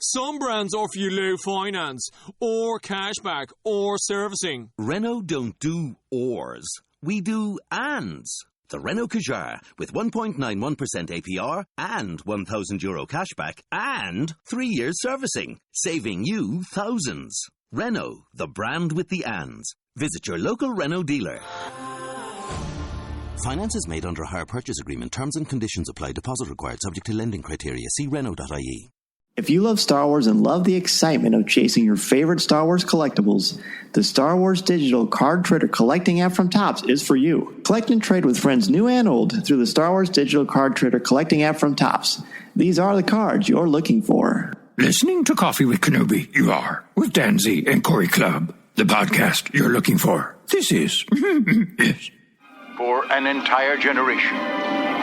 Some brands offer you low finance, or cashback, or servicing. Renault don't do ors. We do ands. The Renault Kadjar with 1.91% APR and €1,000 cashback and 3 years servicing, saving you thousands. Renault, the brand with the ands. Visit your local Renault dealer. Finance is made under a hire purchase agreement. Terms and conditions apply. Deposit required. Subject to lending criteria. See Renault.ie. If you love Star Wars and love the excitement of chasing your favorite Star Wars collectibles, the Star Wars Digital Card Trader Collecting app from Topps is for you. Collect and trade with friends new and old through the Star Wars Digital Card Trader Collecting app from Topps. These are the cards you're looking for. Listening to Coffee with Kenobi, you are, with Dan Z and Corey Clubb, the podcast you're looking for. This is, yes. For an entire generation,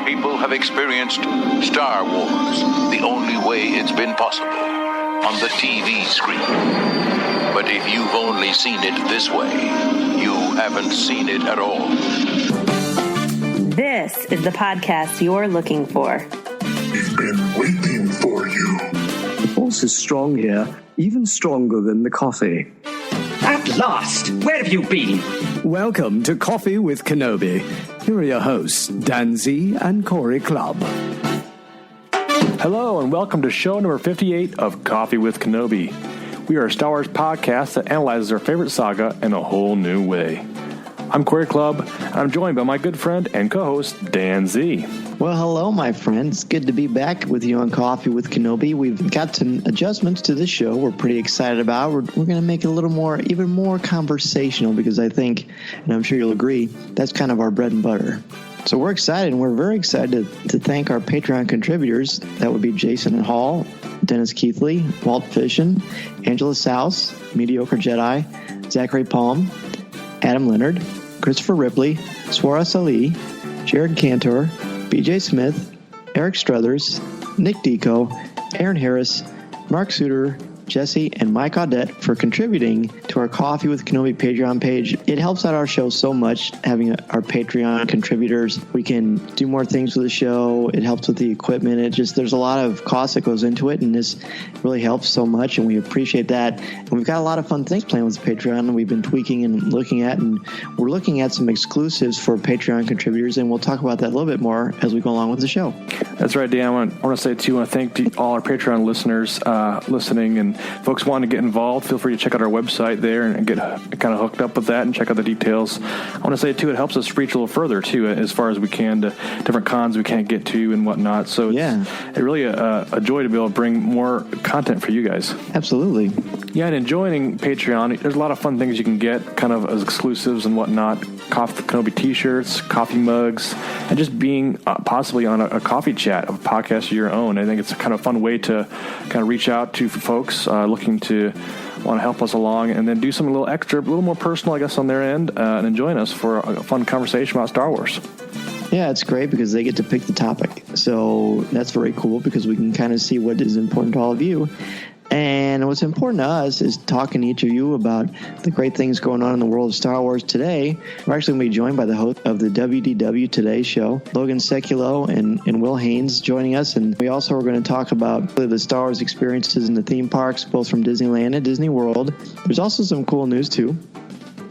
people have experienced Star Wars the only way it's been possible, on the TV screen. But if you've only seen it this way, you haven't seen it at all. This is the podcast you're looking for. We've been waiting for you. The force is strong here, even stronger than the coffee. At last! Where have you been? Welcome to Coffee with Kenobi. Here are your hosts, Dan Z and Corey Clubb. Hello, and welcome to show number 58 of Coffee with Kenobi. We are a Star Wars podcast that analyzes our favorite saga in a whole new way. I'm Corey Clubb, and I'm joined by my good friend and co-host, Dan Z. Well, hello, my friends. Good to be back with you on Coffee with Kenobi. We've got some adjustments to this show we're pretty excited about. We're going to make it a little more, even more conversational, because I think, and I'm sure you'll agree, that's kind of our bread and butter. So we're excited, and we're very excited to thank our Patreon contributors. That would be Jason Hall, Dennis Keithley, Walt Fishin, Angela Souse, Mediocre Jedi, Zachary Palm, Adam Leonard, Christopher Ripley, Swara Salih, Jared Cantor, BJ Smith, Eric Struthers, Nick Deco, Aaron Harris, Mark Suter, Jesse, and Mike Audette for contributing to our Coffee with Kenobi Patreon page. It helps out our show so much having our Patreon contributors. We can do more things with the show. It helps with the equipment. There's a lot of cost that goes into it, and this really helps so much, and we appreciate that. And we've got a lot of fun things planned with Patreon we've been tweaking and looking at, and we're looking at some exclusives for Patreon contributors, and we'll talk about that a little bit more as we go along with the show. That's right, Dan. I want to say, too, I want to thank all our Patreon listeners listening, and folks want to get involved, feel free to check out our website there and get kind of hooked up with that and check out the details. I want to say, too, it helps us reach a little further, too, as far as we can to different cons we can't get to and whatnot. So it's really a joy to be able to bring more content for you guys. Absolutely. Yeah, and in joining Patreon, there's a lot of fun things you can get kind of as exclusives and whatnot. Coffee Kenobi t-shirts, coffee mugs, and just being possibly on a coffee chat of a podcast of your own. I think it's a kind of fun way to kind of reach out to folks looking to want to help us along and then do something a little extra, a little more personal, I guess, on their end and join us for a fun conversation about Star Wars. Yeah, it's great because they get to pick the topic. So that's very cool because we can kind of see what is important to all of you. And what's important to us is talking to each of you about the great things going on in the world of Star Wars today. We're actually going to be joined by the host of the WDW Today show, Logan Sekulow and Will Haynes joining us. And we also are going to talk about the Star Wars experiences in the theme parks, both from Disneyland and Disney World. There's also some cool news, too.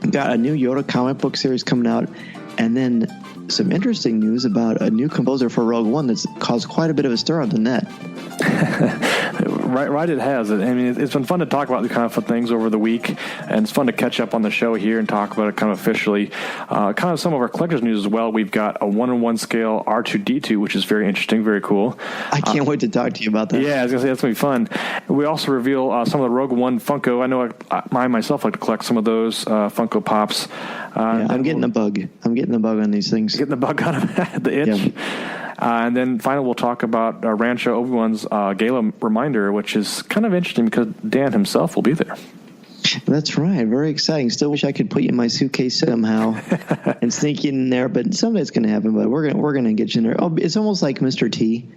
We've got a new Yoda comic book series coming out. And then some interesting news about a new composer for Rogue One that's caused quite a bit of a stir on the net. Right, it has. I mean, it's been fun to talk about the kind of fun things over the week, and it's fun to catch up on the show here and talk about it kind of officially. Kind of some of our collector's news as well. We've got a 1-in-1 scale R2-D2, which is very interesting, very cool. I can't wait to talk to you about that. Yeah, I was going to say, that's going to be fun. We also reveal some of the Rogue One Funko. I know I myself like to collect some of those Funko Pops. I'm getting a bug. I'm getting the bug on these things. Getting the bug on them, the itch. Yeah. And then finally, we'll talk about Rancho Obi-Wan's Gala Reminder, which is kind of interesting because Dan himself will be there. That's right. Very exciting. Still wish I could put you in my suitcase somehow and sneak you in there, but someday it's going to happen. But we're gonna get you in there. Oh, it's almost like Mr. T.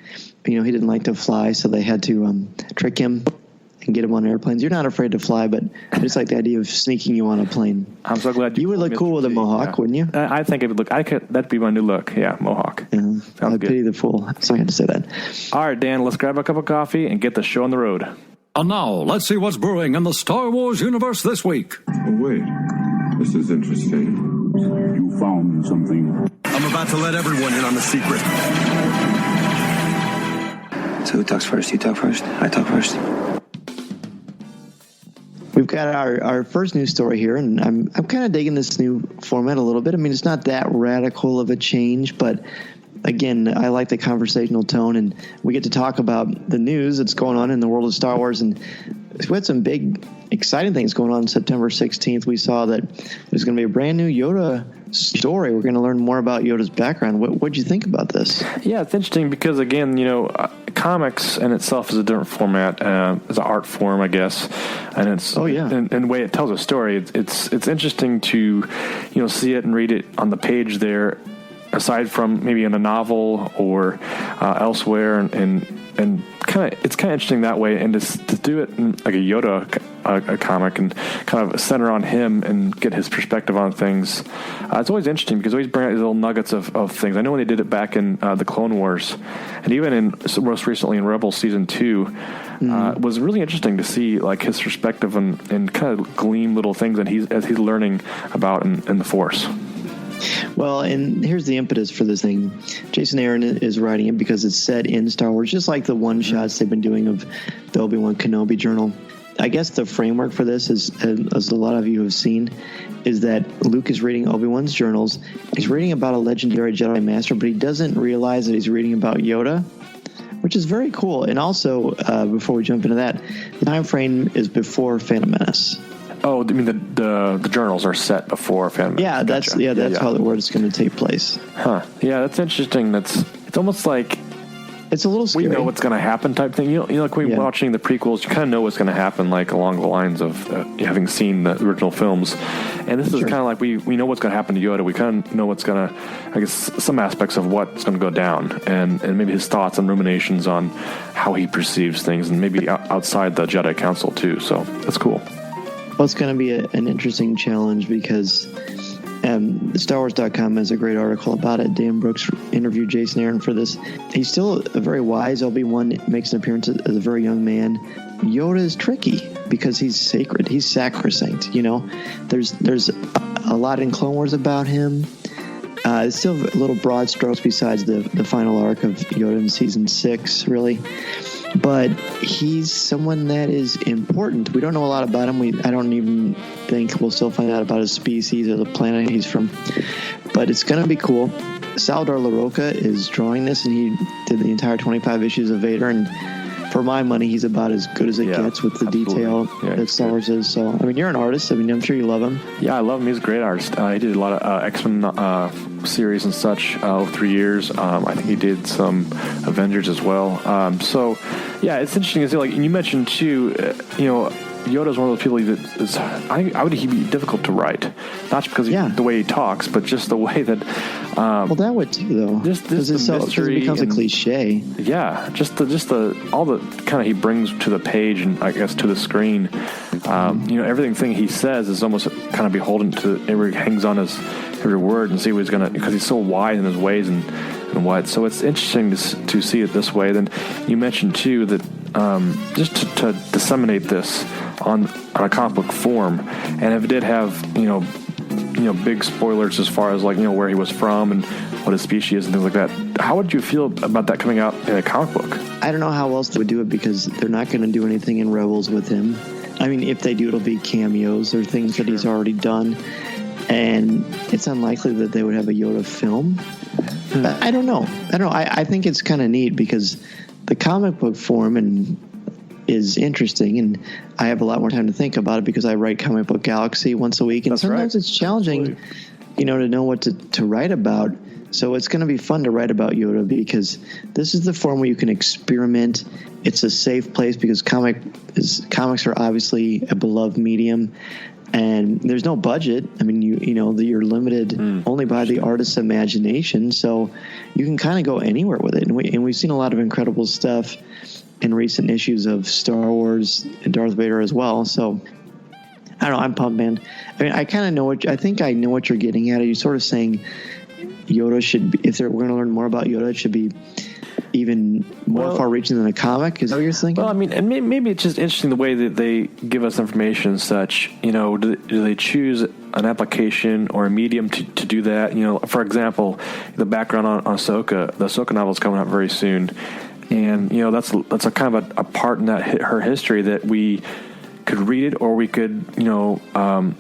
You know, he didn't like to fly, so they had to trick him and get him on airplanes. You're not afraid to fly, but I just like the idea of sneaking you on a plane. I'm so glad you would look cool with a mohawk, wouldn't you? I think it would look. That'd be my new look. Yeah, mohawk. Yeah, I pity the fool. So I had to say that. All right, Dan. Let's grab a cup of coffee and get the show on the road. And now, let's see what's brewing in the Star Wars universe this week. Oh, wait. This is interesting. You found something. I'm about to let everyone in on the secret. So who talks first? You talk first? I talk first? We've got our first news story here, and I'm kind of digging this new format a little bit. I mean, it's not that radical of a change, but again, I like the conversational tone, and we get to talk about the news that's going on in the world of Star Wars. And we had some big, exciting things going on September 16th. We saw that there's going to be a brand new Yoda story. We're going to learn more about Yoda's background. What'd you think about this? Yeah, it's interesting because, again, comics in itself is a different format. It's an art form, I guess, and it's and the way it tells a story. It's interesting to see it and read it on the page there, aside from maybe in a novel or elsewhere, and kind of it's kind of interesting that way, and to do it in like a Yoda a comic and kind of center on him and get his perspective on things. It's always interesting because they always bring out these little nuggets of things. I know when they did it back in the Clone Wars, and even in most recently in Rebels Season 2, it was really interesting to see like his perspective and kind of glean little things that he's learning about in the Force. Well, and here's the impetus for this thing. Jason Aaron is writing it because it's set in Star Wars, just like the one-shots they've been doing of the Obi-Wan Kenobi journal. I guess the framework for this is, as a lot of you have seen, is that Luke is reading Obi-Wan's journals. He's reading about a legendary Jedi Master, but he doesn't realize that he's reading about Yoda, which is very cool. And also, before we jump into that, the time frame is before Phantom Menace. Oh, I mean the journals are set before Phantom Menace. Yeah, that's how the word is going to take place. Huh. Yeah, that's interesting. It's almost like it's a little scary. We know what's going to happen type thing. Like when you're watching the prequels, you kind of know what's going to happen, like along the lines of having seen the original films. And this is kind of like we know what's going to happen to Yoda. We kind of know what's going to, I guess, some aspects of what's going to go down, and maybe his thoughts and ruminations on how he perceives things, and maybe outside the Jedi Council too. So that's cool. Well, it's going to be an interesting challenge because StarWars.com has a great article about it. Dan Brooks interviewed Jason Aaron for this. He's still a very wise Obi-Wan, makes an appearance as a very young man. Yoda is tricky because he's sacred. He's sacrosanct, There's a lot in Clone Wars about him. It's still a little broad strokes besides the final arc of Yoda in Season 6, really. But he's someone that is important. We don't know a lot about him. I don't even think we'll still find out about his species or the planet he's from. But it's going to be cool. Salvador LaRocca is drawing this, and he did the entire 25 issues of Vader. And for my money, he's about as good as it gets with the detail that Star Wars is. So, I mean, you're an artist. I mean, I'm sure you love him. Yeah, I love him. He's a great artist. He did a lot of X-Men series and such over 3 years. I think he did some Avengers as well. So, yeah, it's interesting to see. Like you mentioned too, Yoda's one of those people that is, I would he'd be difficult to write, not just because the way he talks, but just the way that. Well, that would too, though. Just it becomes a cliche. Yeah, just all the kind of he brings to the page and I guess to the screen. Everything he says is almost kind of beholden to. He hangs on his every word and see what he's gonna, because he's so wise in his ways and what. So it's interesting to see it this way. Then you mentioned too that just to disseminate this on a comic book form, and if it did have big spoilers as far as where he was from and what his species is and things like that, how would you feel about that coming out in a comic book? I don't know how else they would do it because they're not going to do anything in Rebels with him. I mean, if they do, it'll be cameos or things that he's already done, and it's unlikely that they would have a Yoda film. I don't know. I think it's kind of neat because the comic book form is interesting, and I have a lot more time to think about it because I write Comic Book Galaxy once a week, and sometimes it's challenging, to know what to write about. So it's going to be fun to write about Yoda because this is the form where you can experiment. It's a safe place because comics are obviously a beloved medium, and there's no budget. I mean, you're limited only by the artist's imagination, so you can kind of go anywhere with it. And we've seen a lot of incredible stuff in recent issues of Star Wars and Darth Vader as well. So I don't know. I'm pumped, man. I mean, I kind of know I think I know what you're getting at. Are you sort of saying Yoda should be, if we're going to learn more about Yoda, it should be even more far-reaching than a comic? Is that what you're thinking? Well, I mean, and maybe it's just interesting the way that they give us information and such. Do they choose an application or a medium to do that? For example, the background on Ahsoka, the Ahsoka novel is coming out very soon, and that's a kind of a part in that her history that we could read it, or we could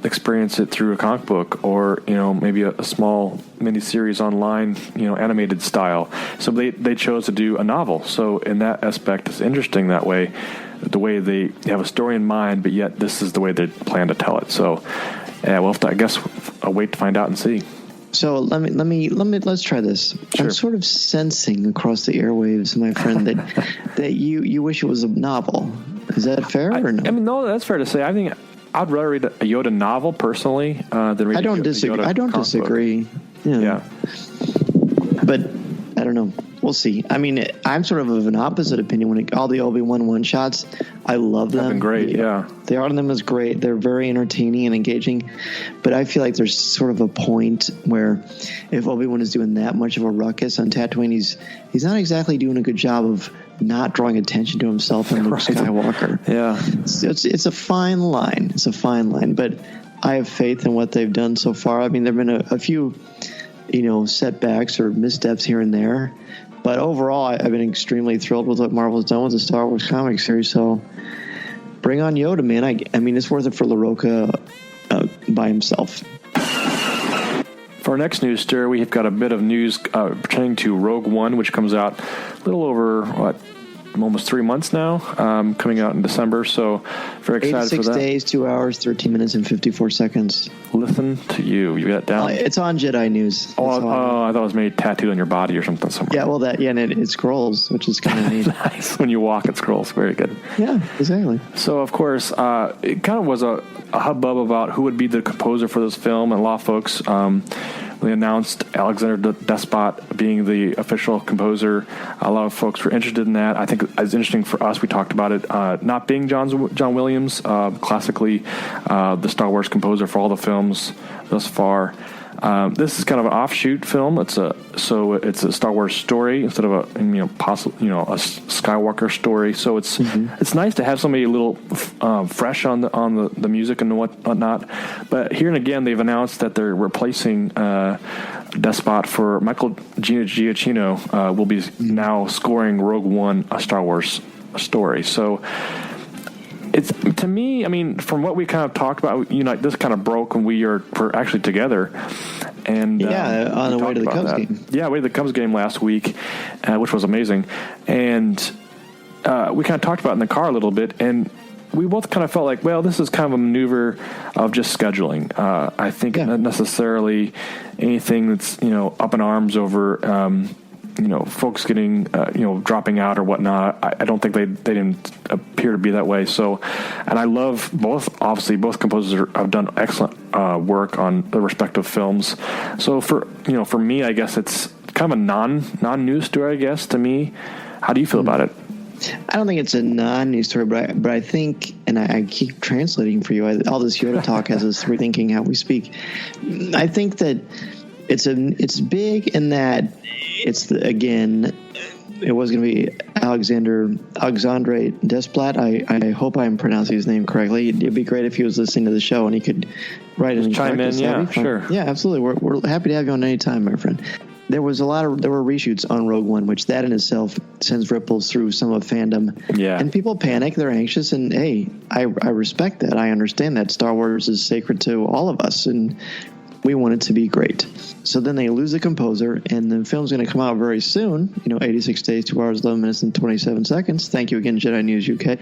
experience it through a comic book, or maybe a small mini-series online, animated style. So they chose to do a novel. So in that aspect, it's interesting that way, the way they have a story in mind, but yet this is the way they plan to tell it. So we'll have to, I guess, wait to find out and see. So let's try this. Sure. I'm sort of sensing across the airwaves, my friend, that you wish it was a novel. Is that fair or no? I mean, no, that's fair to say. I think I'd rather read a Yoda novel personally than read I don't a disagree. Yoda I don't comic disagree. book. Yeah. But I don't know. We'll see. I mean, I'm sort of an opposite opinion when all the Obi-Wan one-shots, I love them. They've been great, yeah. The art of them is great. They're very entertaining and engaging. But I feel like there's sort of a point where if Obi-Wan is doing that much of a ruckus on Tatooine, he's not exactly doing a good job of not drawing attention to himself and Luke Skywalker. Yeah. It's a fine line. It's a fine line. But I have faith in what they've done so far. I mean, there have been a few, setbacks or missteps here and there. But overall, I've been extremely thrilled with what Marvel's done with the Star Wars comic series. So bring on Yoda, man. I mean, it's worth it for LaRocca by himself. For our next news story, we've got a bit of news pertaining to Rogue One, which comes out a little over, almost 3 months now, coming out in December. So very excited for that. 86 days, 2 hours, 13 minutes, and 54 seconds. Listen to you. You got that down? It's on Jedi News. I thought it was maybe tattooed on your body or something somewhere. Yeah, well, and it scrolls, which is kind of neat. Nice. When you walk, it scrolls. Very good. Yeah, exactly. So, of course, it kind of was a hubbub about who would be the composer for this film, and a lot of folks they announced Alexander Despot being the official composer. A lot of folks were interested in that. I think it's interesting for us. We talked about it not being John Williams, classically the Star Wars composer for all the films thus far. This is kind of an offshoot film. It's a Star Wars story instead of a Skywalker story. So it's nice to have somebody a little fresh on the music and whatnot. But here and again, they've announced that they're replacing Despot for Michael Giacchino. Will be now scoring Rogue One, a Star Wars story. So. It's, to me, I mean, from what we kind of talked about, this kind of broke when we were actually together. And on the way to the Cubs game. Yeah, way to the Cubs game last week, which was amazing. And we kind of talked about it in the car a little bit, and we both kind of felt like, well, this is kind of a maneuver of just scheduling. I think not necessarily anything that's, up in arms over folks getting, dropping out or whatnot. I don't think they didn't appear to be that way. So, and I love both composers have done excellent work on the respective films. So for me, I guess it's kind of a non-news story, I guess, to me. How do you feel about it? I don't think it's a non-news story, but I think, and I keep translating for you, all this Yoda talk has us rethinking how we speak. I think that it's big in that it was going to be Alexandre Desplat. I hope I'm pronouncing his name correctly. It'd be great if he was listening to the show and he could write and chime in. Yeah, sure. Yeah, absolutely. We're happy to have you on any time, my friend. There were reshoots on Rogue One, which that in itself sends ripples through some of fandom. Yeah. And people panic, they're anxious, and hey, I respect that. I understand that. Star Wars is sacred to all of us, and we want it to be great. So then they lose the composer, and the film's going to come out very soon. 86 days, 2 hours, 11 minutes, and 27 seconds. Thank you again, Jedi News UK.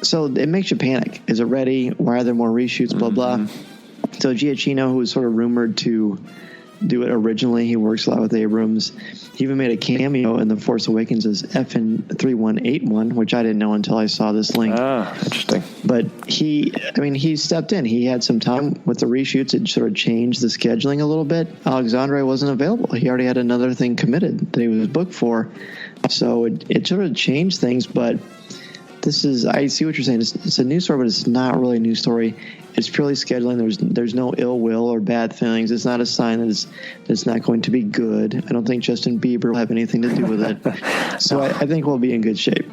So it makes you panic. Is it ready? Why are there more reshoots? Blah, blah. So Giacchino, who was sort of rumored to do it originally, he works a lot with Abrams. He even made a cameo in The Force Awakens as FN3181, which I didn't know until I saw this link. Interesting. But he stepped in. He had some time with the reshoots. It sort of changed the scheduling a little bit. Alexandre wasn't available. He already had another thing committed that he was booked for. So it sort of changed things, but I see what you're saying. It's a news story, but it's not really a news story. It's purely scheduling. There's no ill will or bad feelings. It's not a sign that it's not going to be good. I don't think Justin Bieber will have anything to do with it. So I think we'll be in good shape.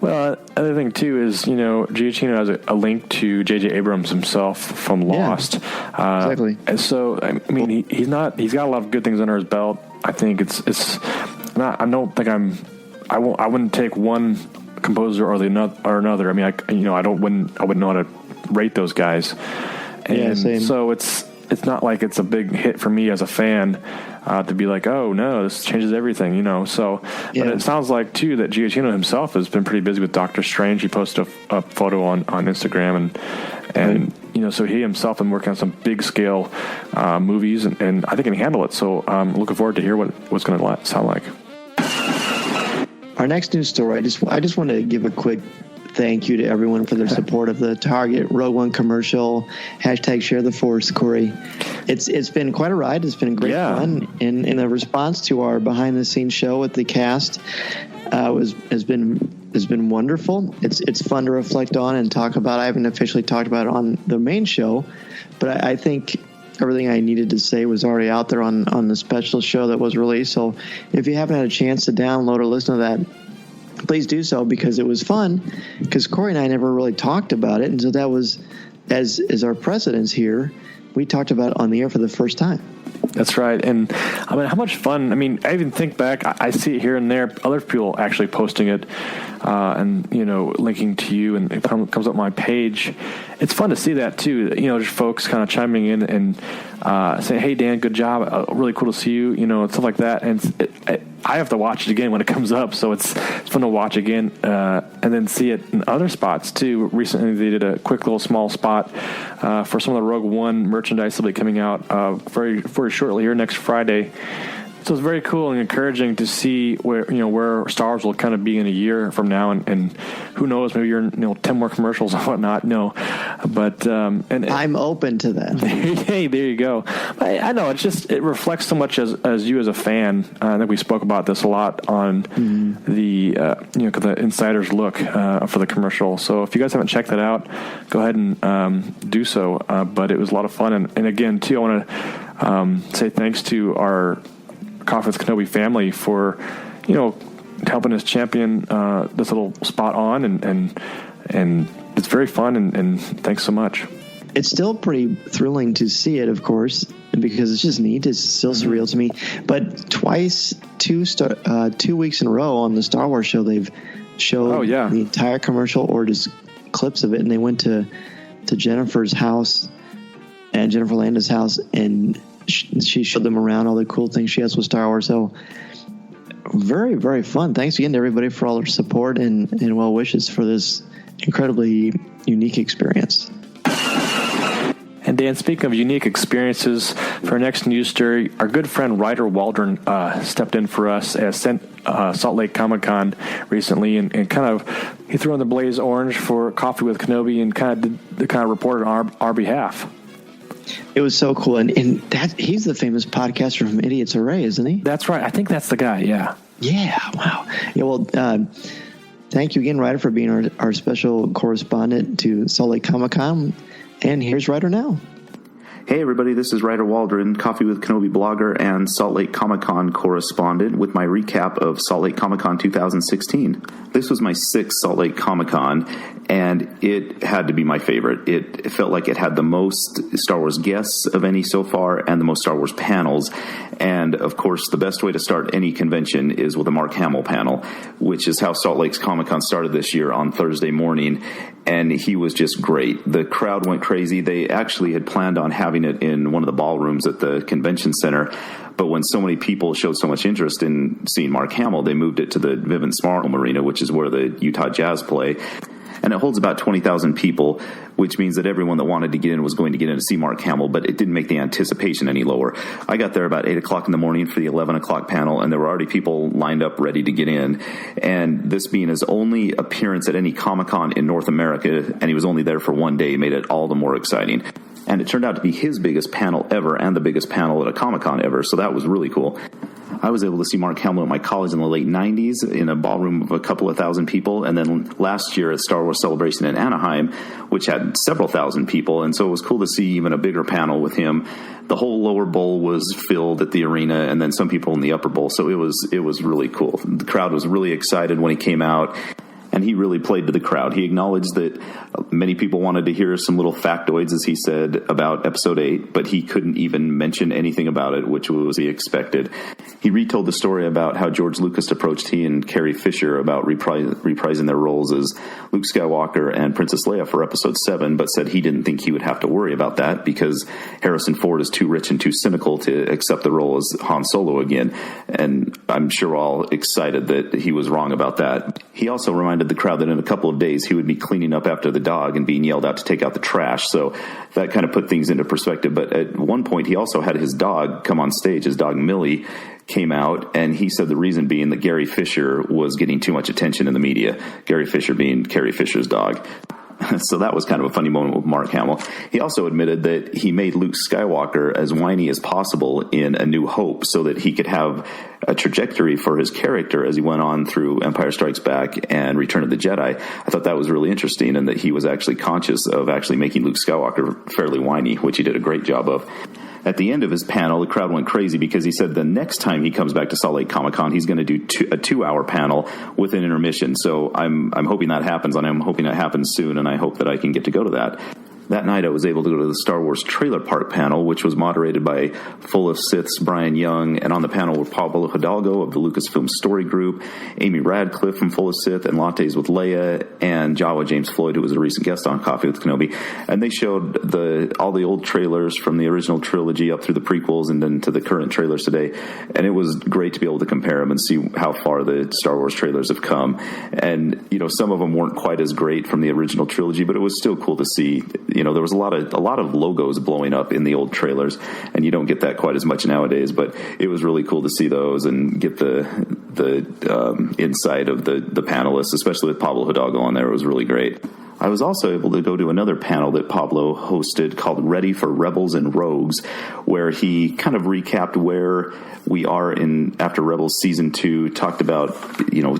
Well, other thing too is, Giacchino has a link to J.J. Abrams himself from Lost. Exactly. And so, I mean, he's got a lot of good things under his belt. I think it's not. I don't think I wouldn't take one composer or another. I mean, I wouldn't know how to rate those guys. And same. So it's not like it's a big hit for me as a fan to be like, oh no, this changes everything, So, but it sounds like too that Giacchino himself has been pretty busy with Doctor Strange. He posted a photo on Instagram and so he himself been working on some big scale movies, and I think he can handle it. So I'm looking forward to hear what's going to sound like. Our next news story, I just want to give a quick thank you to everyone for their support of the Target Rogue One commercial. #ShareTheForce, Corey. It's been quite a ride. It's been great fun. And the response to our behind-the-scenes show with the cast has been wonderful. It's fun to reflect on and talk about. I haven't officially talked about it on the main show, but I think everything I needed to say was already out there on the special show that was released. So if you haven't had a chance to download or listen to that, please do so, because it was fun, because Corey and I never really talked about it. And so that was, as our precedence here, we talked about it on the air for the first time. That's right. And I mean, how much fun. I mean, I even think back, I see it here and there, other people actually posting it and, linking to you, and it comes up my page. It's fun to see that too, just folks kind of chiming in and saying, hey, Dan, good job. Really cool to see you, and stuff like that. And I have to watch it again when it comes up. So it's fun to watch again and then see it in other spots too. Recently, they did a quick little small spot for some of the Rogue One merchandise that'll be coming out very, very shortly here next Friday. So it's very cool and encouraging to see where Star Wars will kind of be in a year from now, and who knows, maybe you're 10 more commercials and whatnot. No, but and I'm open to that. Hey, there you go. I know it reflects so much as you as a fan. I think we spoke about this a lot on the insider's look for the commercial. So if you guys haven't checked that out, go ahead and do so. But it was a lot of fun, and again too, I want to say thanks to our Coffee with Kenobi family for, helping us champion this little spot on, and it's very fun, and thanks so much. It's still pretty thrilling to see it, of course, because it's just neat. It's still surreal to me. But twice, 2 weeks in a row on the Star Wars show, they've showed the entire commercial or just clips of it, and they went to Jennifer's house and Jennifer Landa's house, and she showed them around all the cool things she has with Star Wars. So very, very fun. Thanks again to everybody for all their support and well wishes for this incredibly unique experience. And Dan, speaking of unique experiences, for our next news story, our good friend Ryder Waldron stepped in for us at Salt Lake Comic-Con recently, and he threw on the blaze orange for Coffee with Kenobi and kind of reported on our behalf. It was so cool, and that he's the famous podcaster from Idiot's Array, isn't he? That's right. I think that's the guy. Yeah. Yeah. Wow. Yeah. Well, thank you again, Ryder, for being our special correspondent to Salt Lake Comic-Con. And here's Ryder now. Hey everybody, this is Ryder Waldron, Coffee with Kenobi blogger and Salt Lake Comic-Con correspondent, with my recap of Salt Lake Comic-Con 2016. This was my 6th Salt Lake Comic-Con, and it had to be my favorite. It felt like it had the most Star Wars guests of any so far, and the most Star Wars panels. And of course, the best way to start any convention is with a Mark Hamill panel, which is how Salt Lake's Comic-Con started this year on Thursday morning. And he was just great. The crowd went crazy. They actually had planned on having it in one of the ballrooms at the convention center, but when so many people showed so much interest in seeing Mark Hamill, they moved it to the Vivint Smart Home Arena, which is where the Utah Jazz play. And it holds about 20,000 people, which means that everyone that wanted to get in was going to get in to see Mark Hamill, but it didn't make the anticipation any lower. I got there about 8 o'clock in the morning for the 11 o'clock panel, and there were already people lined up ready to get in. And this being his only appearance at any Comic-Con in North America, and he was only there for one day, made it all the more exciting. And it turned out to be his biggest panel ever and the biggest panel at a Comic-Con ever, so that was really cool. I was able to see Mark Hamill at my college in the late 90s in a ballroom of a couple of thousand people, and then last year at Star Wars Celebration in Anaheim, which had several thousand people, and so it was cool to see even a bigger panel with him. The whole lower bowl was filled at the arena, and then some people in the upper bowl, so it was really cool. The crowd was really excited when he came out, and he really played to the crowd. He acknowledged that many people wanted to hear some little factoids, as he said, about Episode 8, but he couldn't even mention anything about it, which was he expected. He retold the story about how George Lucas approached he and Carrie Fisher about reprising their roles as Luke Skywalker and Princess Leia for Episode 7, but said he didn't think he would have to worry about that because Harrison Ford is too rich and too cynical to accept the role as Han Solo again. And I'm sure we're all excited that he was wrong about that. He also reminded the crowd that in a couple of days he would be cleaning up after the dog and being yelled out to take out the trash. So that kind of put things into perspective. But at one point he also had his dog come on stage. His dog Millie came out, and he said the reason being that Gary Fisher was getting too much attention in the media. Gary Fisher being Carrie Fisher's dog. So that was kind of a funny moment with Mark Hamill. He also admitted that he made Luke Skywalker as whiny as possible in A New Hope so that he could have a trajectory for his character as he went on through Empire Strikes Back and Return of the Jedi. I thought that was really interesting, and that he was actually conscious of actually making Luke Skywalker fairly whiny, which he did a great job of. At the end of his panel, the crowd went crazy because he said the next time he comes back to Salt Lake Comic-Con, he's going to do a 2-hour panel with an intermission. So I'm hoping that happens, and I'm hoping that happens soon, and I hope that I can get to go to that. That night, I was able to go to the Star Wars Trailer Park panel, which was moderated by Full of Sith's Brian Young, and on the panel were Pablo Hidalgo of the Lucasfilm Story Group, Amy Radcliffe from Full of Sith and Lattes with Leia, and Jawa James Floyd, who was a recent guest on Coffee with Kenobi. And they showed all the old trailers from the original trilogy up through the prequels and then to the current trailers today. And it was great to be able to compare them and see how far the Star Wars trailers have come. And, some of them weren't quite as great from the original trilogy, but it was still cool to see. There was a lot of logos blowing up in the old trailers, and you don't get that quite as much nowadays. But it was really cool to see those and get the insight of the panelists, especially with Pablo Hidalgo on there. It was really great. I was also able to go to another panel that Pablo hosted called Ready for Rebels and Rogues, where he kind of recapped where we are after Rebels Season 2, talked about,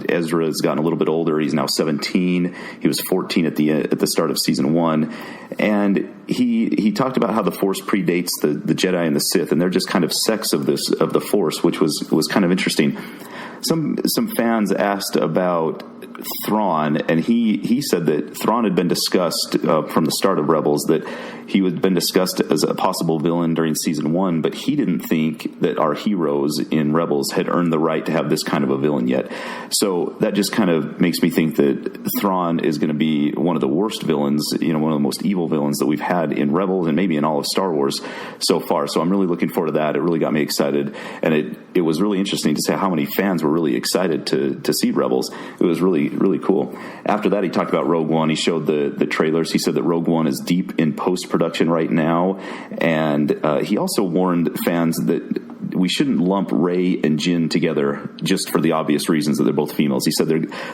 Ezra has gotten a little bit older. He's now 17. He was 14 at the start of Season 1. And he talked about how the Force predates the Jedi and the Sith, and they're just kind of sects of the Force, which was kind of interesting. Some fans asked about Thrawn, and he said that Thrawn had been discussed from the start of Rebels, that he had been discussed as a possible villain during Season 1, but he didn't think that our heroes in Rebels had earned the right to have this kind of a villain yet. So that just kind of makes me think that Thrawn is going to be one of the worst villains, one of the most evil villains that we've had in Rebels and maybe in all of Star Wars so far. So I'm really looking forward to that. It really got me excited, and it was really interesting to see how many fans were really excited to see Rebels. It was really, really cool. After that, he talked about Rogue One. He showed the trailers. He said that Rogue One is deep in post-production right now, and he also warned fans that we shouldn't lump Rey and Jyn together just for the obvious reasons that they're both females. He said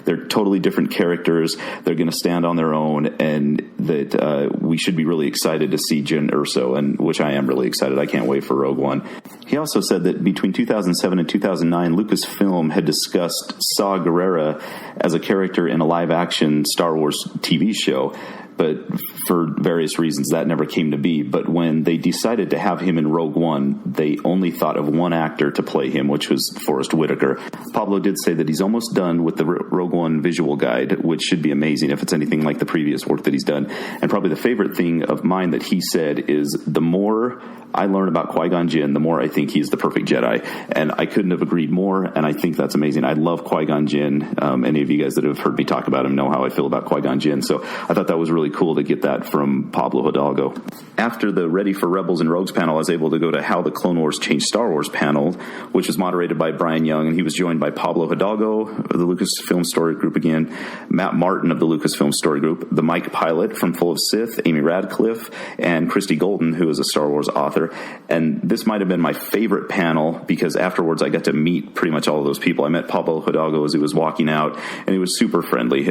they're totally different characters. They're going to stand on their own, and that we should be really excited to see Jyn Erso, and which I am really excited. I can't wait for Rogue One. He also said that between 2007 and 2009, Lucasfilm had discussed Saw Gerrera as a character in a live-action Star Wars TV show, but for various reasons that never came to be. But when they decided to have him in Rogue One, they only thought of one actor to play him, which was Forrest Whitaker. Pablo did say that he's almost done with the Rogue One visual guide, which should be amazing if it's anything like the previous work that he's done. And probably the favorite thing of mine that he said is, the more I learn about Qui-Gon Jinn, the more I think he's the perfect Jedi. And I couldn't have agreed more, and I think that's amazing. I love Qui-Gon Jinn. Any of you guys that have heard me talk about him know how I feel about Qui-Gon Jinn. So I thought that was really cool to get that from Pablo Hidalgo. After the Ready for Rebels and Rogues panel, I was able to go to How the Clone Wars Changed Star Wars panel, which was moderated by Brian Young, and he was joined by Pablo Hidalgo of the Lucasfilm Story Group again, Matt Martin of the Lucasfilm Story Group, the Mike Pilot from Full of Sith, Amy Radcliffe, and Christy Golden, who is a Star Wars author. And this might have been my favorite panel because afterwards I got to meet pretty much all of those people. I met Pablo Hidalgo as he was walking out, and he was super friendly.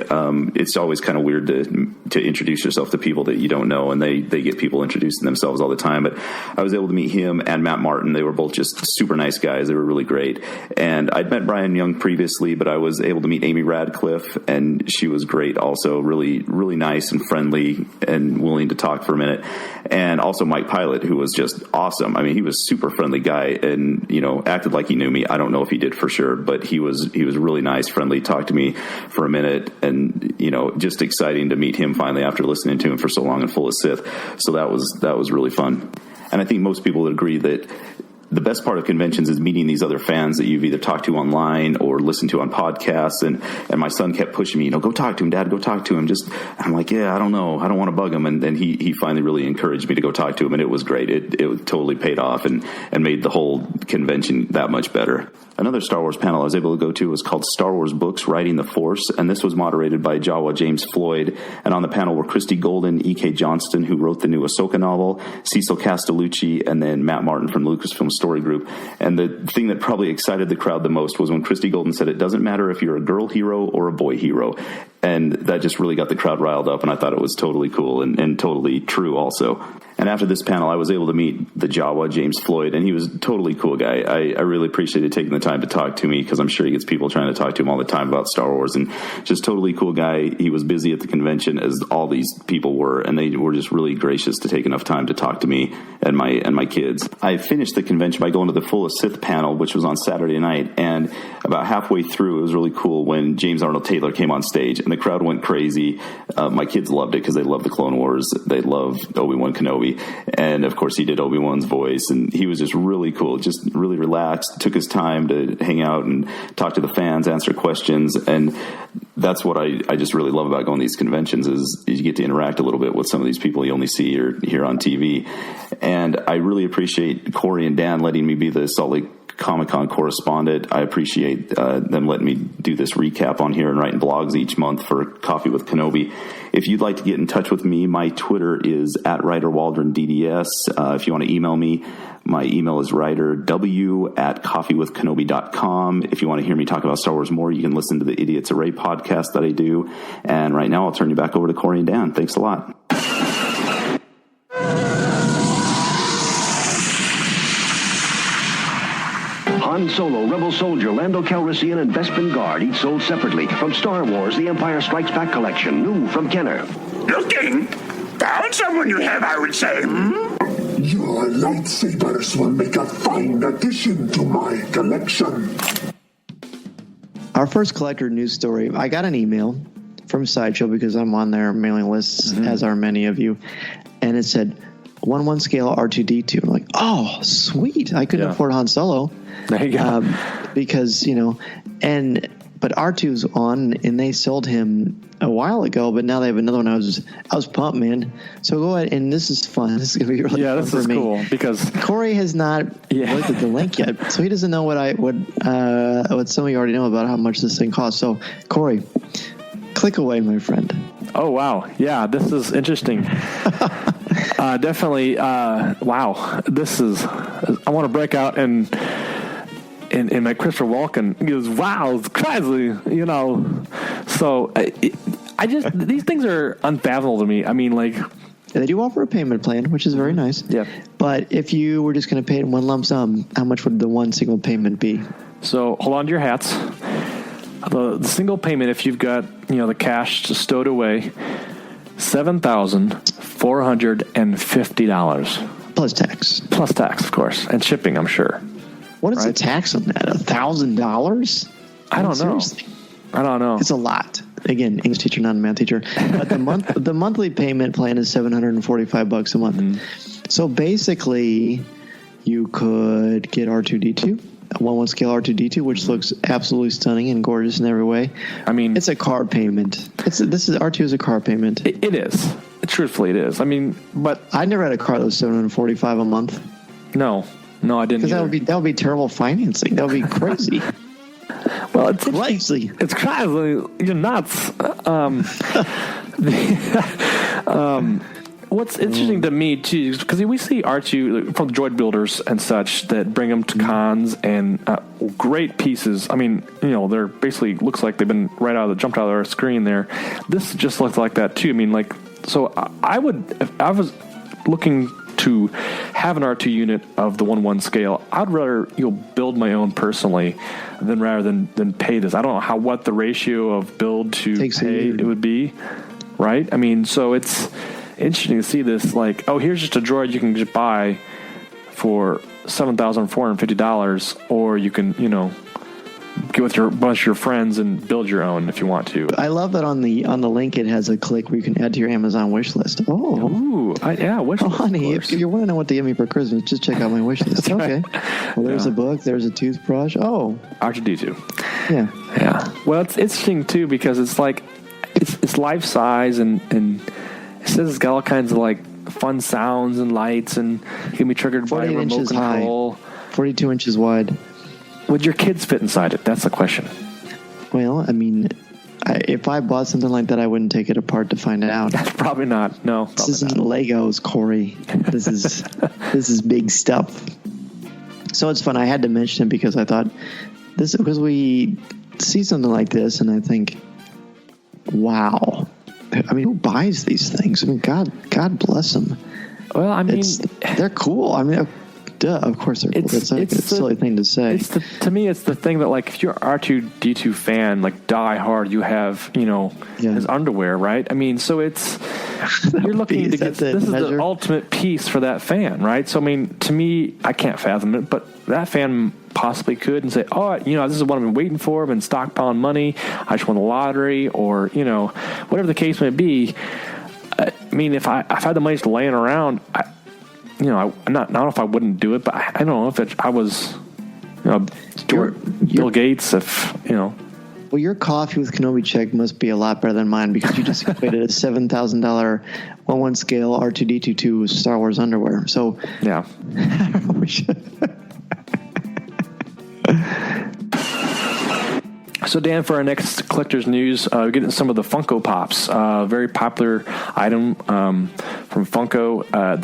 It's always kind of weird to introduce introduce yourself to people that you don't know, and they get people introducing themselves all the time. But I was able to meet him and Matt Martin. They were both just super nice guys. They were really great. And I'd met Brian Young previously, but I was able to meet Amy Radcliffe, and she was great also, really, really nice and friendly and willing to talk for a minute. And also Mike Pilot, who was just awesome. I mean, he was a super friendly guy and, acted like he knew me. I don't know if he did for sure, but he was really nice, friendly, talked to me for a minute, and, just exciting to meet him finally after listening to him for so long and full of Sith. So that was really fun. And I think most people would agree that the best part of conventions is meeting these other fans that you've either talked to online or listened to on podcasts. And my son kept pushing me, go talk to him, Dad, go talk to him. I'm like, yeah, I don't know. I don't want to bug him. And then he finally really encouraged me to go talk to him. And it was great. It totally paid off and made the whole convention that much better. Another Star Wars panel I was able to go to was called Star Wars Books, Writing the Force, and this was moderated by Jawa James Floyd. And on the panel were Christy Golden, E.K. Johnston, who wrote the new Ahsoka novel, Cecil Castellucci, and then Matt Martin from the Lucasfilm Story Group. And the thing that probably excited the crowd the most was when Christy Golden said, it doesn't matter if you're a girl hero or a boy hero. And that just really got the crowd riled up, and I thought it was totally cool and totally true also. And after this panel, I was able to meet the Jawa, James Floyd, and he was a totally cool guy. I really appreciated taking the time to talk to me, because I'm sure he gets people trying to talk to him all the time about Star Wars, and just totally cool guy. He was busy at the convention, as all these people were, and they were just really gracious to take enough time to talk to me and my kids. I finished the convention by going to the Full of Sith panel, which was on Saturday night, and about halfway through, it was really cool when James Arnold Taylor came on stage, and the crowd went crazy. My kids loved it because they love the Clone Wars. They love Obi-Wan Kenobi. And of course he did Obi-Wan's voice, and he was just really cool, just really relaxed, took his time to hang out and talk to the fans, answer questions. And that's what I just really love about going to these conventions is you get to interact a little bit with some of these people you only see or hear on TV. And I really appreciate Corey and Dan letting me be the Salt Lake Comic-Con correspondent. I appreciate them letting me do this recap on here and writing blogs each month for Coffee with Kenobi. If you'd like to get in touch with me, my Twitter is @Ryder Waldron DDS. If you want to email me, my email is ryderw@coffeewithkenobi.com. If you want to hear me talk about Star Wars more, you can listen to the Idiots Array podcast that I do. And right now, I'll turn you back over to Corey and Dan. Thanks a lot. Han Solo, Rebel Soldier, Lando Calrissian, and Bespin Guard, each sold separately. From Star Wars, The Empire Strikes Back Collection, new from Kenner. Looking? Found someone you have, I would say, Your lightsabers will make a fine addition to my collection. Our first collector news story, I got an email from Sideshow because I'm on their mailing lists, as are many of you, and it said 1/1 scale R2-D2. I'm like, oh, sweet. I couldn't afford Han Solo. There you go. Because, but R2's on, and they sold him a while ago, but now they have another one. I was pumped, man. So go ahead, and this is fun. This is going to be really fun for me. Cool because Corey has not looked at the link yet, so he doesn't know what some of you already know about how much this thing costs. So, Corey, click away, my friend. Oh, wow. Yeah, this is interesting. Definitely. Wow. This is, I want to break out and my Christopher Walken, he goes, wow, it's crazy, So I just, these things are unfathomable to me. I mean, like, they do offer a payment plan, which is very nice. Yeah. But if you were just going to pay it in one lump sum, how much would the one single payment be? So hold on to your hats. The single payment, if you've got, the cash stowed away, $7,450. Plus tax. Plus tax, of course. And shipping, I'm sure. What is the tax on that? $1,000? I don't know. I don't know. It's a lot. Again, English teacher, not a math teacher. But the monthly payment plan is $745 a month. Mm-hmm. So basically, you could get R2-D2, a 1/1 scale R2-D2, which looks absolutely stunning and gorgeous in every way. I mean, it's a car payment. R2 is a car payment. It is. Truthfully, it is. I mean, but I never had a car that was $745 a month. No, I didn't. Because that would be terrible financing. That would be crazy. Well, it's crazy. It's crazy. You're nuts. What's interesting to me too, because we see R2 from the droid builders and such that bring them to cons and great pieces. I mean, they're basically looks like they've been jumped out of our screen there. This just looks like that too. I mean, like So I would, if I was looking to have an R2 unit of the 1/1 scale, I'd rather build my own personally rather than pay this. I don't know what the ratio of build to pay it would be, right? I mean, so it's interesting to see this. Like, oh, here's just a droid you can just buy for $7,450, or you can get with a bunch of your friends and build your own if you want to. I love that on the link it has a click where you can add to your Amazon wish list. Oh, wish list. Honey, if you're wondering what to get me for Christmas, just check out my wish list. Okay. Right. Well, there's a book. There's a toothbrush. Oh, R2D2. Yeah. Yeah. Well, it's interesting too because it's like it's life size and it says it's got all kinds of like fun sounds and lights and it can be triggered by a remote control. High, 42 inches wide. Would your kids fit inside it? That's the question. Well, I mean, if I bought something like that, I wouldn't take it apart to find out. Probably not. No, this isn't Legos, Corey. This is big stuff. So it's fun. I had to mention it because I thought because we see something like this, and I think, wow. I mean, who buys these things? I mean, God bless them. Well, I mean, they're cool. I mean. Duh, of course they're cool. It's a silly thing to say. To me, it's the thing that, like, if you're an R2-D2 fan, like, die hard, you have, his underwear, right? I mean, so you're looking to get, this is the ultimate piece for that fan, right? So, I mean, to me, I can't fathom it, but that fan possibly could and say, oh, this is what I've been waiting for, I've been stockpiling money, I just won the lottery, or, whatever the case may be. I mean, if I had the money just laying around, I don't know if I wouldn't do it, but I don't know if I was, Bill Gates, Well, your Coffee with Kenobi check must be a lot better than mine because you just equated a $7,000 1/1 scale R2D2 to Star Wars underwear. So yeah. So, Dan, for our next collector's news, we're getting some of the Funko Pops. Very popular item from Funko.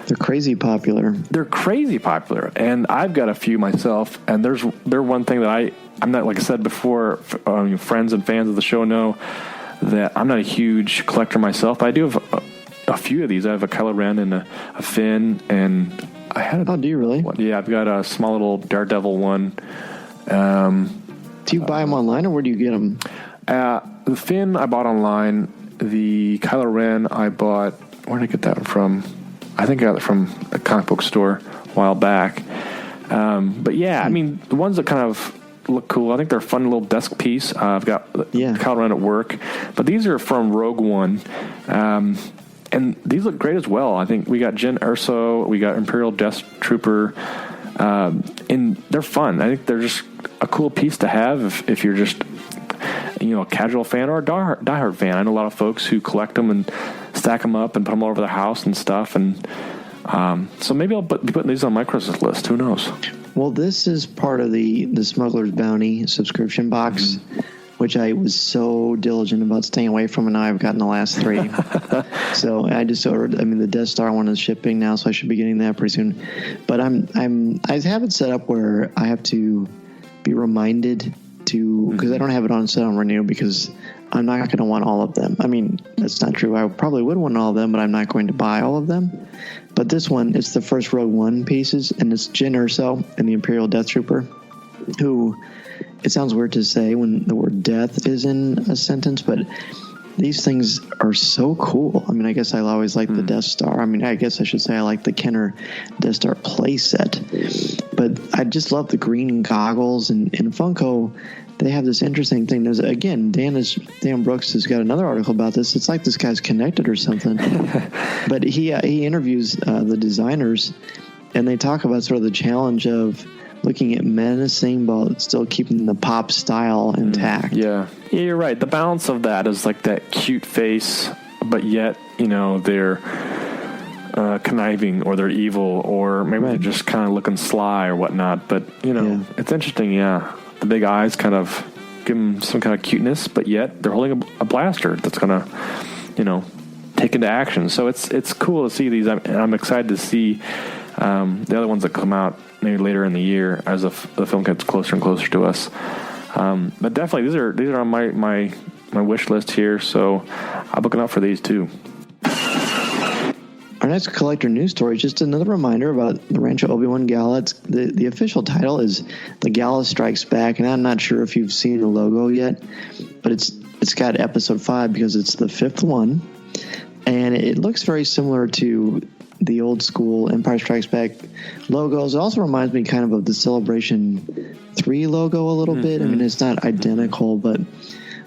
They're crazy popular. They're crazy popular, and I've got a few myself. And they're one thing that I'm not, like I said before, friends and fans of the show know that I'm not a huge collector myself. But I do have a few of these. I have a Kylo Ren and a Finn, and I had. Oh, do you really? Yeah, I've got a small little Daredevil one. Do you buy them online, or where do you get them? The Finn I bought online. The Kylo Ren I bought. Where did I get that from? I think I got it from a comic book store a while back. But yeah, I mean, the ones that kind of look cool, I think they're a fun little desk piece. I've got Kylo Ren at work. But these are from Rogue One. And these look great as well. I think we got Jyn Erso, we got Imperial Death Trooper. And they're fun. I think they're just a cool piece to have if you're just, a casual fan or a diehard fan. I know a lot of folks who collect them and stack them up and put them all over their house and stuff. And so maybe I'll be putting these on my Christmas list. Who knows? Well, this is part of the Smuggler's Bounty subscription box, which I was so diligent about staying away from, and now I've gotten the last 3. So I just ordered. I mean, the Death Star one is shipping now, so I should be getting that pretty soon. But I have it set up where I have to be reminded to, because I don't have it on set on Renew because I'm not going to want all of them. I mean, that's not true. I probably would want all of them, but I'm not going to buy all of them. But this one, it's the first Rogue One pieces, and it's Jyn Erso and the Imperial Death Trooper, who, it sounds weird to say when the word death is in a sentence, but these things are so cool. I mean, I guess I always like the Death Star. I mean, I guess I should say I like the Kenner Death Star play set. But I just love the green goggles. And in Funko, they have this interesting thing. There's, again, Dan Brooks has got another article about this. It's like this guy's connected or something. But he interviews the designers, and they talk about sort of the challenge of looking at menacing but still keeping the pop style intact. Yeah, you're right. The balance of that is like that cute face, but yet, they're conniving or they're evil or maybe they're just kind of looking sly or whatnot. But, it's interesting, The big eyes kind of give them some kind of cuteness, but yet they're holding a blaster that's going to, take into action. So it's cool to see these. I'm excited to see the other ones that come out maybe later in the year as the film gets closer and closer to us. But definitely these are on my my wish list here, so I'm looking out for these too. Our next collector news story is just another reminder about the Rancho Obi-Wan Gala. The official title is The Gala Strikes Back, and I'm not sure if you've seen the logo yet, but it's got episode 5 because it's the 5th one, and it looks very similar to the old school Empire Strikes Back logos. It also reminds me kind of the Celebration 3 logo a little bit. I mean, it's not identical, but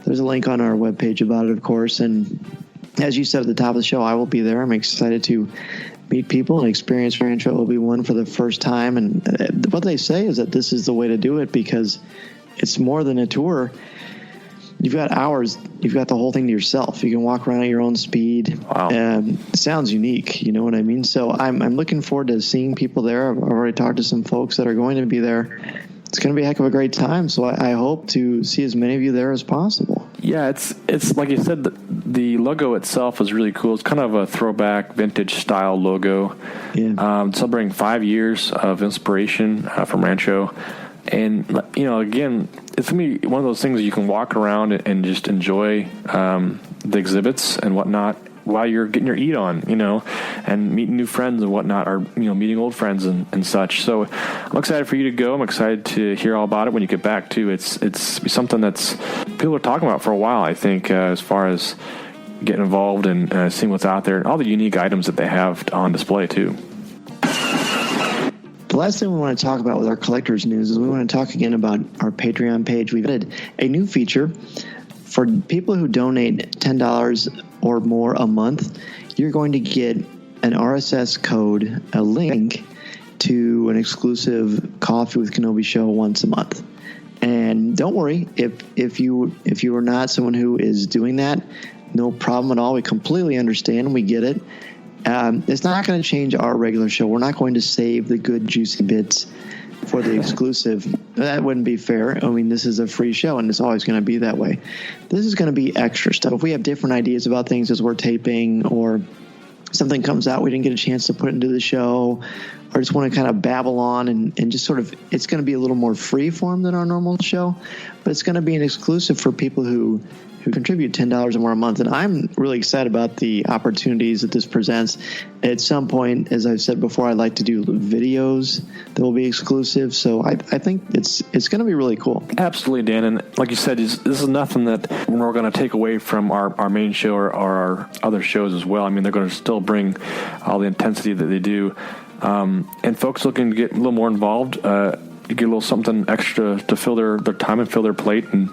there's a link on our webpage about it, of course, and as you said at the top of the show, I will be there. I'm excited to meet people and experience Rancho Obi-Wan for the first time. And what they say is that this is the way to do it because it's more than a tour. You've got hours. You've got the whole thing to yourself. You can walk around at your own speed. Wow. It sounds unique. You know what I mean? So I'm looking forward to seeing people there. I've already talked to some folks that are going to be there. It's going to be a heck of a great time. So I hope to see as many of you there as possible. Yeah, it's like you said, the logo itself is really cool. It's kind of a throwback vintage style logo. Yeah. Celebrating 5 years of inspiration from Rancho. And, you know, again, it's going to be one of those things that you can walk around and just enjoy the exhibits and whatnot while you're getting your eat on, you know, and meeting new friends and whatnot, or, you know, meeting old friends and such. So I'm excited for you to go. I'm excited to hear all about it when you get back, too. It's something that's people are talking about for a while, I think, as far as getting involved and seeing what's out there and all the unique items that they have on display, too. The last thing we want to talk about with our collectors news is we want to talk again about our Patreon page. We've added a new feature for people who donate $10 or more a month. You're going to get an RSS code, a link to an exclusive Coffee with Kenobi show once a month. And don't worry, if you are not someone who is doing that, no problem at all. We completely understand. We get it. It's not going to change our regular show. We're not going to save the good, juicy bits for the exclusive. That wouldn't be fair. I mean, this is a free show, and it's always going to be that way. This is going to be extra stuff. If we have different ideas about things as we're taping, or something comes out we didn't get a chance to put into the show, or just want to kind of babble on and just sort of, it's going to be a little more free form than our normal show, but it's going to be an exclusive for people who contribute $10 or more a month. And I'm really excited about the opportunities that this presents. At some point, as I've said before, I'd like to do videos that will be exclusive. So I think it's going to be really cool. Absolutely, Dan. And like you said, this is nothing that we're going to take away from our main show or our other shows as well. I mean, they're going to still bring all the intensity that they do. And folks looking to get a little more involved, you get a little something extra to fill their time and fill their plate. And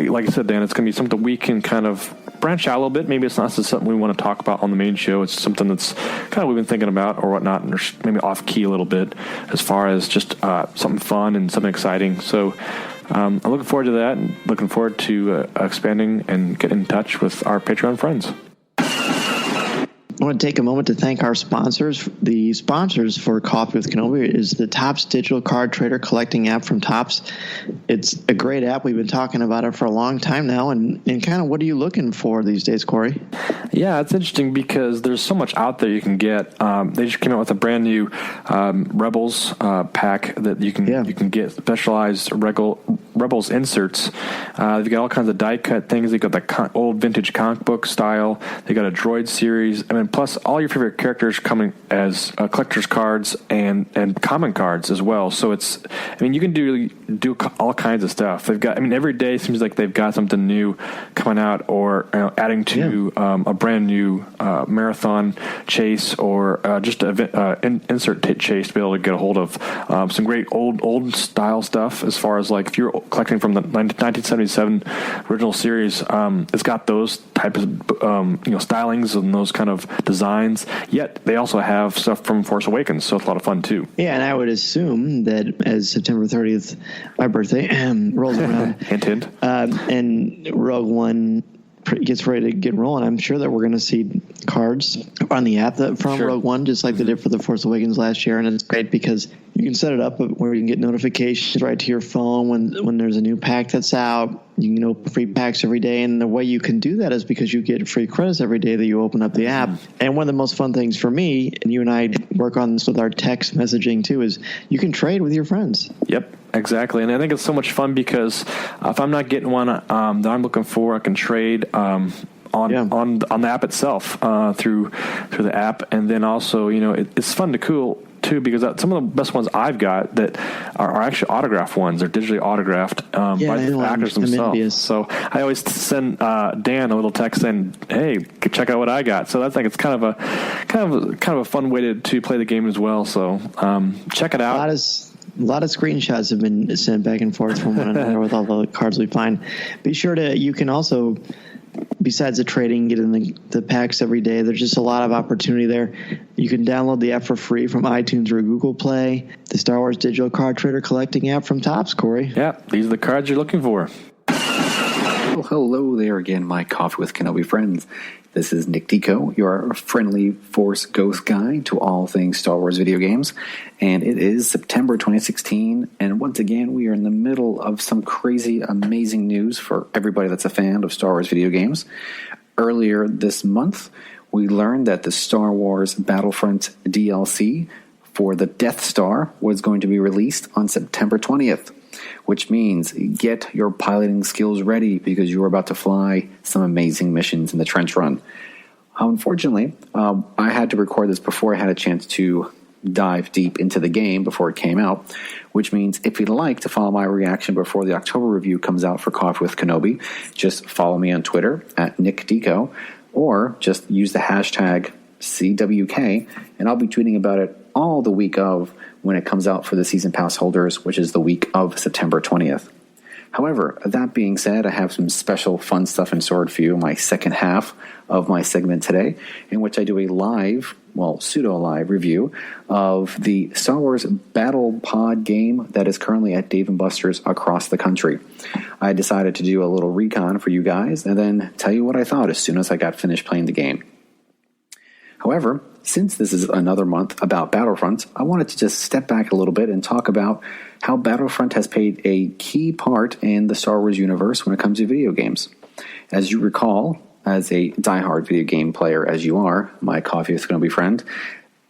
like I said, Dan, it's going to be something we can kind of branch out a little bit. Maybe it's not something we want to talk about on the main show. It's something that's kind of we've been thinking about or whatnot, and maybe off key a little bit as far as just something fun and something exciting. So I'm looking forward to that, and looking forward to expanding and getting in touch with our Patreon friends. I want to take a moment to thank our sponsors. The sponsors for Coffee with Kenobi is the Topps digital card trader collecting app from Topps. It's a great app. We've been talking about it for a long time now. And kind of what are you looking for these days, Corey? Yeah, it's interesting because there's so much out there you can get. They just came out with a brand new Rebels pack that you can get specialized Rebels inserts. They've got all kinds of die cut things. They've got the old vintage comic book style. They got a droid series. I mean, plus all your favorite characters coming as collector's cards and common cards as well. So you can do all kinds of stuff. They've got, every day seems like they've got something new coming out, or adding to a brand new marathon chase, or just an insert chase to be able to get a hold of some great old style stuff. As far as like if you're collecting from the 1977 original series, it's got those types of stylings and those kind of designs. Yet they also have stuff from Force Awakens, so it's a lot of fun too. Yeah, and I would assume that as September 30th, my birthday, rolls around, hint, hint, and Rogue One gets ready to get rolling, I'm sure that we're going to see cards on the app from Rogue One, just like they did for The Force Awakens last year. And it's great because you can set it up where you can get notifications right to your phone when there's a new pack that's out. You can open free packs every day, and the way you can do that is because you get free credits every day that you open up the app. And one of the most fun things for me, and you and I work on this with our text messaging too, is you can trade with your friends. Yep, exactly. And I think it's so much fun because if I'm not getting one that I'm looking for, I can trade on the app itself through the app. And then also, it's fun to cool too, because some of the best ones I've got that are actually autographed ones. They're digitally autographed by the actors themselves. So I always send Dan a little text saying, "Hey, check out what I got." So I think it's kind of a fun way to play the game as well. So check it out. A lot of screenshots have been sent back and forth from one another with all the cards we find. Be sure you can also, besides the trading, get in the packs every day. There's just a lot of opportunity there. You can download the app for free from iTunes or Google Play. The Star Wars Digital Card Trader Collecting app from Topps, Corey. Yeah, these are the cards you're looking for. Well, hello there again, my Coffee with Kenobi friends. This is Nick Dico, your friendly Force Ghost guide to all things Star Wars video games. And it is September 2016, and once again, we are in the middle of some crazy, amazing news for everybody that's a fan of Star Wars video games. Earlier this month, we learned that the Star Wars Battlefront DLC for the Death Star was going to be released on September 20th. Which means get your piloting skills ready because you're about to fly some amazing missions in the trench run. Unfortunately, I had to record this before I had a chance to dive deep into the game before it came out, which means if you'd like to follow my reaction before the October review comes out for Coffee with Kenobi, just follow me on Twitter at Nick Dico, or just use the hashtag CWK, and I'll be tweeting about it all the week of when it comes out for the season pass holders, which is the week of September 20th. However, that being said, I have some special fun stuff in store for you in my second half of my segment today, in which I do a pseudo-live review of the Star Wars Battle Pod game that is currently at Dave & Buster's across the country. I decided to do a little recon for you guys and then tell you what I thought as soon as I got finished playing the game. However, since this is another month about Battlefront, I wanted to just step back a little bit and talk about how Battlefront has played a key part in the Star Wars universe when it comes to video games. As you recall, as a diehard video game player as you are, my Coffee with Kenobi friend,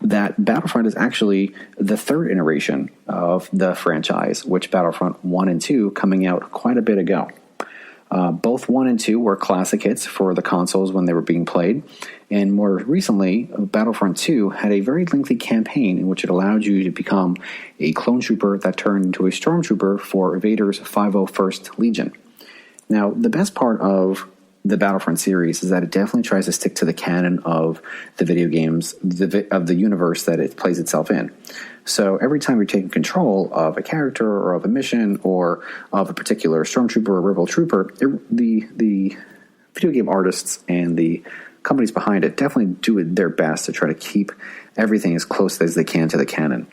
that Battlefront is actually the third iteration of the franchise, which Battlefront 1 and 2 coming out quite a bit ago. Both 1 and 2 were classic hits for the consoles when they were being played, and more recently, Battlefront 2 had a very lengthy campaign in which it allowed you to become a clone trooper that turned into a stormtrooper for Vader's 501st Legion. Now, the best part of the Battlefront series is that it definitely tries to stick to the canon of the video games, of the universe that it plays itself in. So every time you're taking control of a character or of a mission or of a particular stormtrooper or rebel trooper, the video game artists and the companies behind it definitely do their best to try to keep everything as close as they can to the canon.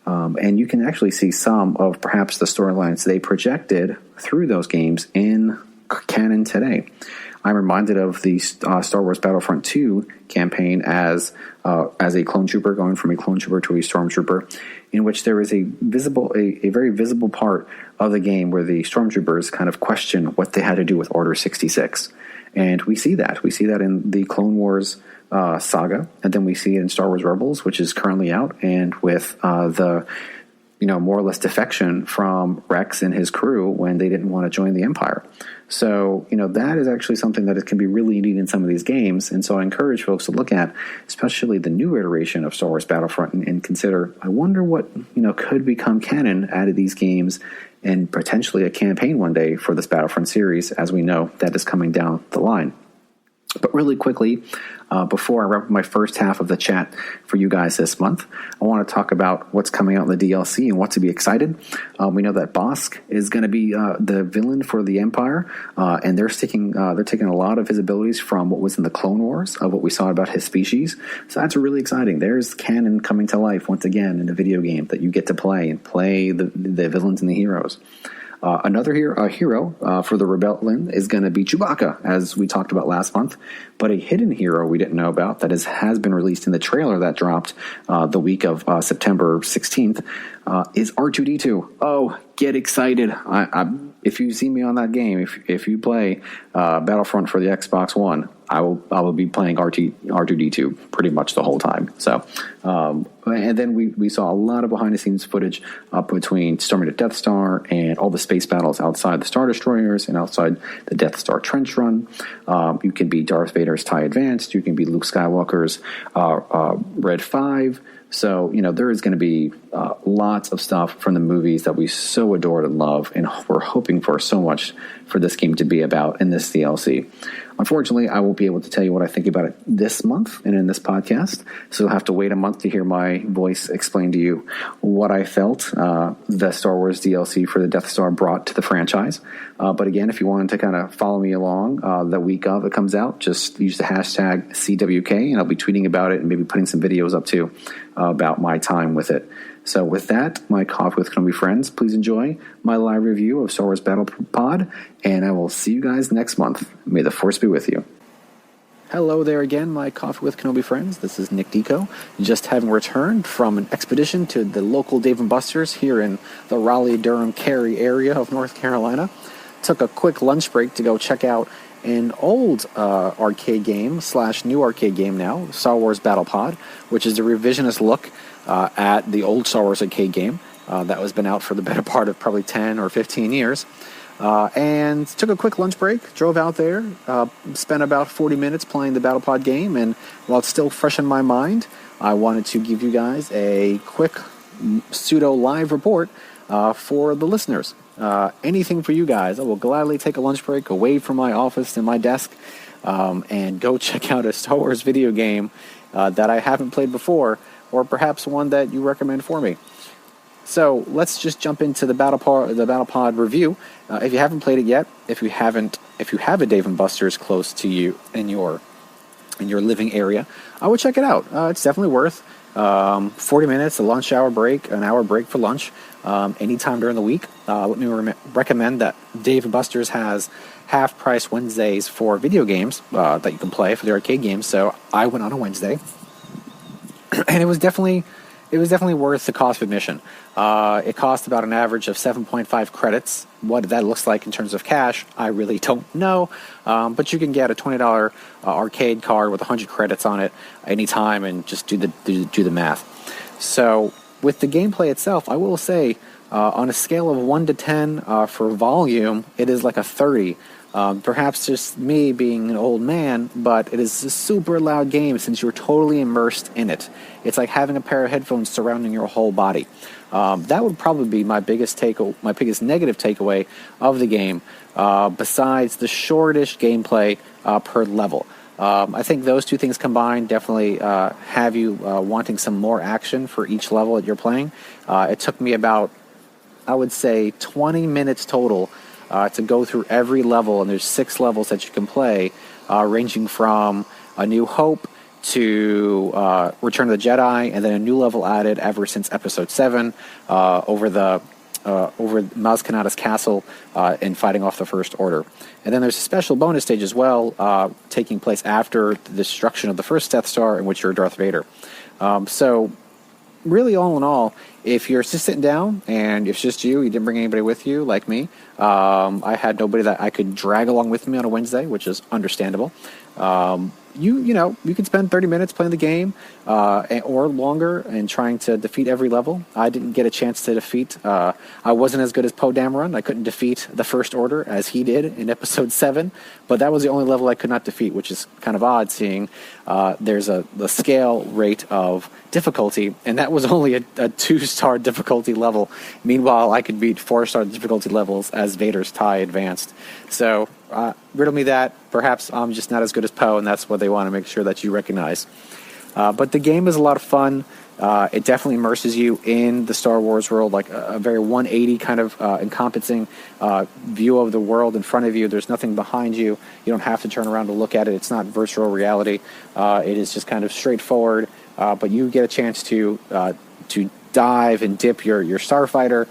And you can actually see some of perhaps the storylines they projected through those games in canon today. I'm reminded of the Star Wars Battlefront 2 campaign as a clone trooper going from a clone trooper to a stormtrooper, in which there is a very visible part of the game where the stormtroopers kind of question what they had to do with Order 66. And we see that. We see that in the Clone Wars saga, and then we see it in Star Wars Rebels, which is currently out, and with the more or less defection from Rex and his crew when they didn't want to join the Empire. So, that is actually something that can be really neat in some of these games. And so I encourage folks to look at, especially the new iteration of Star Wars Battlefront, and consider, I wonder what, could become canon out of these games and potentially a campaign one day for this Battlefront series, as we know that is coming down the line. But really quickly, before I wrap up my first half of the chat for you guys this month, I want to talk about what's coming out in the DLC and what to be excited. We know that Bosk is going to be the villain for the Empire, and they're taking a lot of his abilities from what was in the Clone Wars of what we saw about his species. So that's really exciting. There's canon coming to life once again in a video game that you get to play the villains and the heroes. Another hero for the Rebellion is going to be Chewbacca, as we talked about last month. But a hidden hero we didn't know about that has been released in the trailer that dropped the week of September 16th is R2-D2. Oh, get excited. if you see me on that game, if you play Battlefront for the Xbox One, I will be playing R2-D2 pretty much the whole time. So, and then we saw a lot of behind the scenes footage between storming the Death Star and all the space battles outside the Star Destroyers and outside the Death Star trench run. You can be Darth Vader's TIE Advanced. You can be Luke Skywalker's Red 5. So, there is going to be lots of stuff from the movies that we so adored and love, and we're hoping for so much for this game to be about in this DLC. Unfortunately, I won't be able to tell you what I think about it this month and in this podcast, so you'll have to wait a month to hear my voice explain to you what I felt the Star Wars DLC for the Death Star brought to the franchise. But again, if you wanted to kind of follow me along the week of it comes out, just use the hashtag CWK, and I'll be tweeting about it and maybe putting some videos up too about my time with it. So with that, my Coffee with Kenobi friends, please enjoy my live review of Star Wars Battle Pod, and I will see you guys next month. May the Force be with you. Hello there again, my Coffee with Kenobi friends. This is Nick Deco, just having returned from an expedition to the local Dave & Buster's here in the Raleigh-Durham-Cary area of North Carolina. Took a quick lunch break to go check out an old arcade game / new arcade game now, Star Wars Battle Pod, which is a revisionist look at the old Star Wars arcade game that was been out for the better part of probably 10 or 15 years. And took a quick lunch break, drove out there, spent about 40 minutes playing the Battle Pod game, and while it's still fresh in my mind, I wanted to give you guys a quick pseudo-live report for the listeners. Anything for you guys. I will gladly take a lunch break away from my office and my desk and go check out a Star Wars video game that I haven't played before, or perhaps one that you recommend for me. So let's just jump into the Battle Pod review. If you haven't played it yet, if you have a Dave & Buster's close to you in your living area, I would check it out. It's definitely worth 40 minutes, a lunch hour break, an hour break for lunch, anytime during the week. Let me recommend that Dave & Buster's has half-price Wednesdays for video games that you can play for the arcade games. So I went on a Wednesday, and it was definitely worth the cost of admission. It cost about an average of 7.5 credits. What that looks like in terms of cash, I really don't know. But you can get a $20 arcade card with 100 credits on it anytime, and just do the math. So with the gameplay itself, I will say on a scale of 1 to 10 for volume, it is like a 30. Perhaps just me being an old man, but it is a super loud game since you're totally immersed in it. It's like having a pair of headphones surrounding your whole body. That would probably be my biggest negative takeaway of the game, besides the shortish gameplay per level. I think those two things combined definitely have you wanting some more action for each level that you're playing. It took me about, I would say, 20 minutes total to go through every level, and there's 6 levels that you can play, ranging from A New Hope to Return of the Jedi, and then a new level added ever since Episode 7 over Maz Kanata's castle and fighting off the First Order. And then there's a special bonus stage as well, taking place after the destruction of the first Death Star, in which you're Darth Vader. So really, all in all, if you're just sitting down and it's just you didn't bring anybody with you like me, I had nobody that I could drag along with me on a Wednesday, which is understandable. You could spend 30 minutes playing the game or longer and trying to defeat every level. I didn't get a chance to defeat. I wasn't as good as Poe Dameron. I couldn't defeat the First Order as he did in Episode 7, but that was the only level I could not defeat, which is kind of odd, seeing there's the scale rate of difficulty, and that was only a 2-star difficulty level. Meanwhile, I could beat 4-star difficulty levels as Vader's TIE Advanced. So riddle me that. Perhaps I'm just not as good as Poe, and that's what they want to make sure that you recognize. But the game is a lot of fun. It definitely immerses you in the Star Wars world, like a very 180 kind of encompassing view of the world in front of you. There's nothing behind you. You don't have to turn around to look at it. It's not virtual reality. It is just kind of straightforward. But you get a chance to dive and dip your starfighter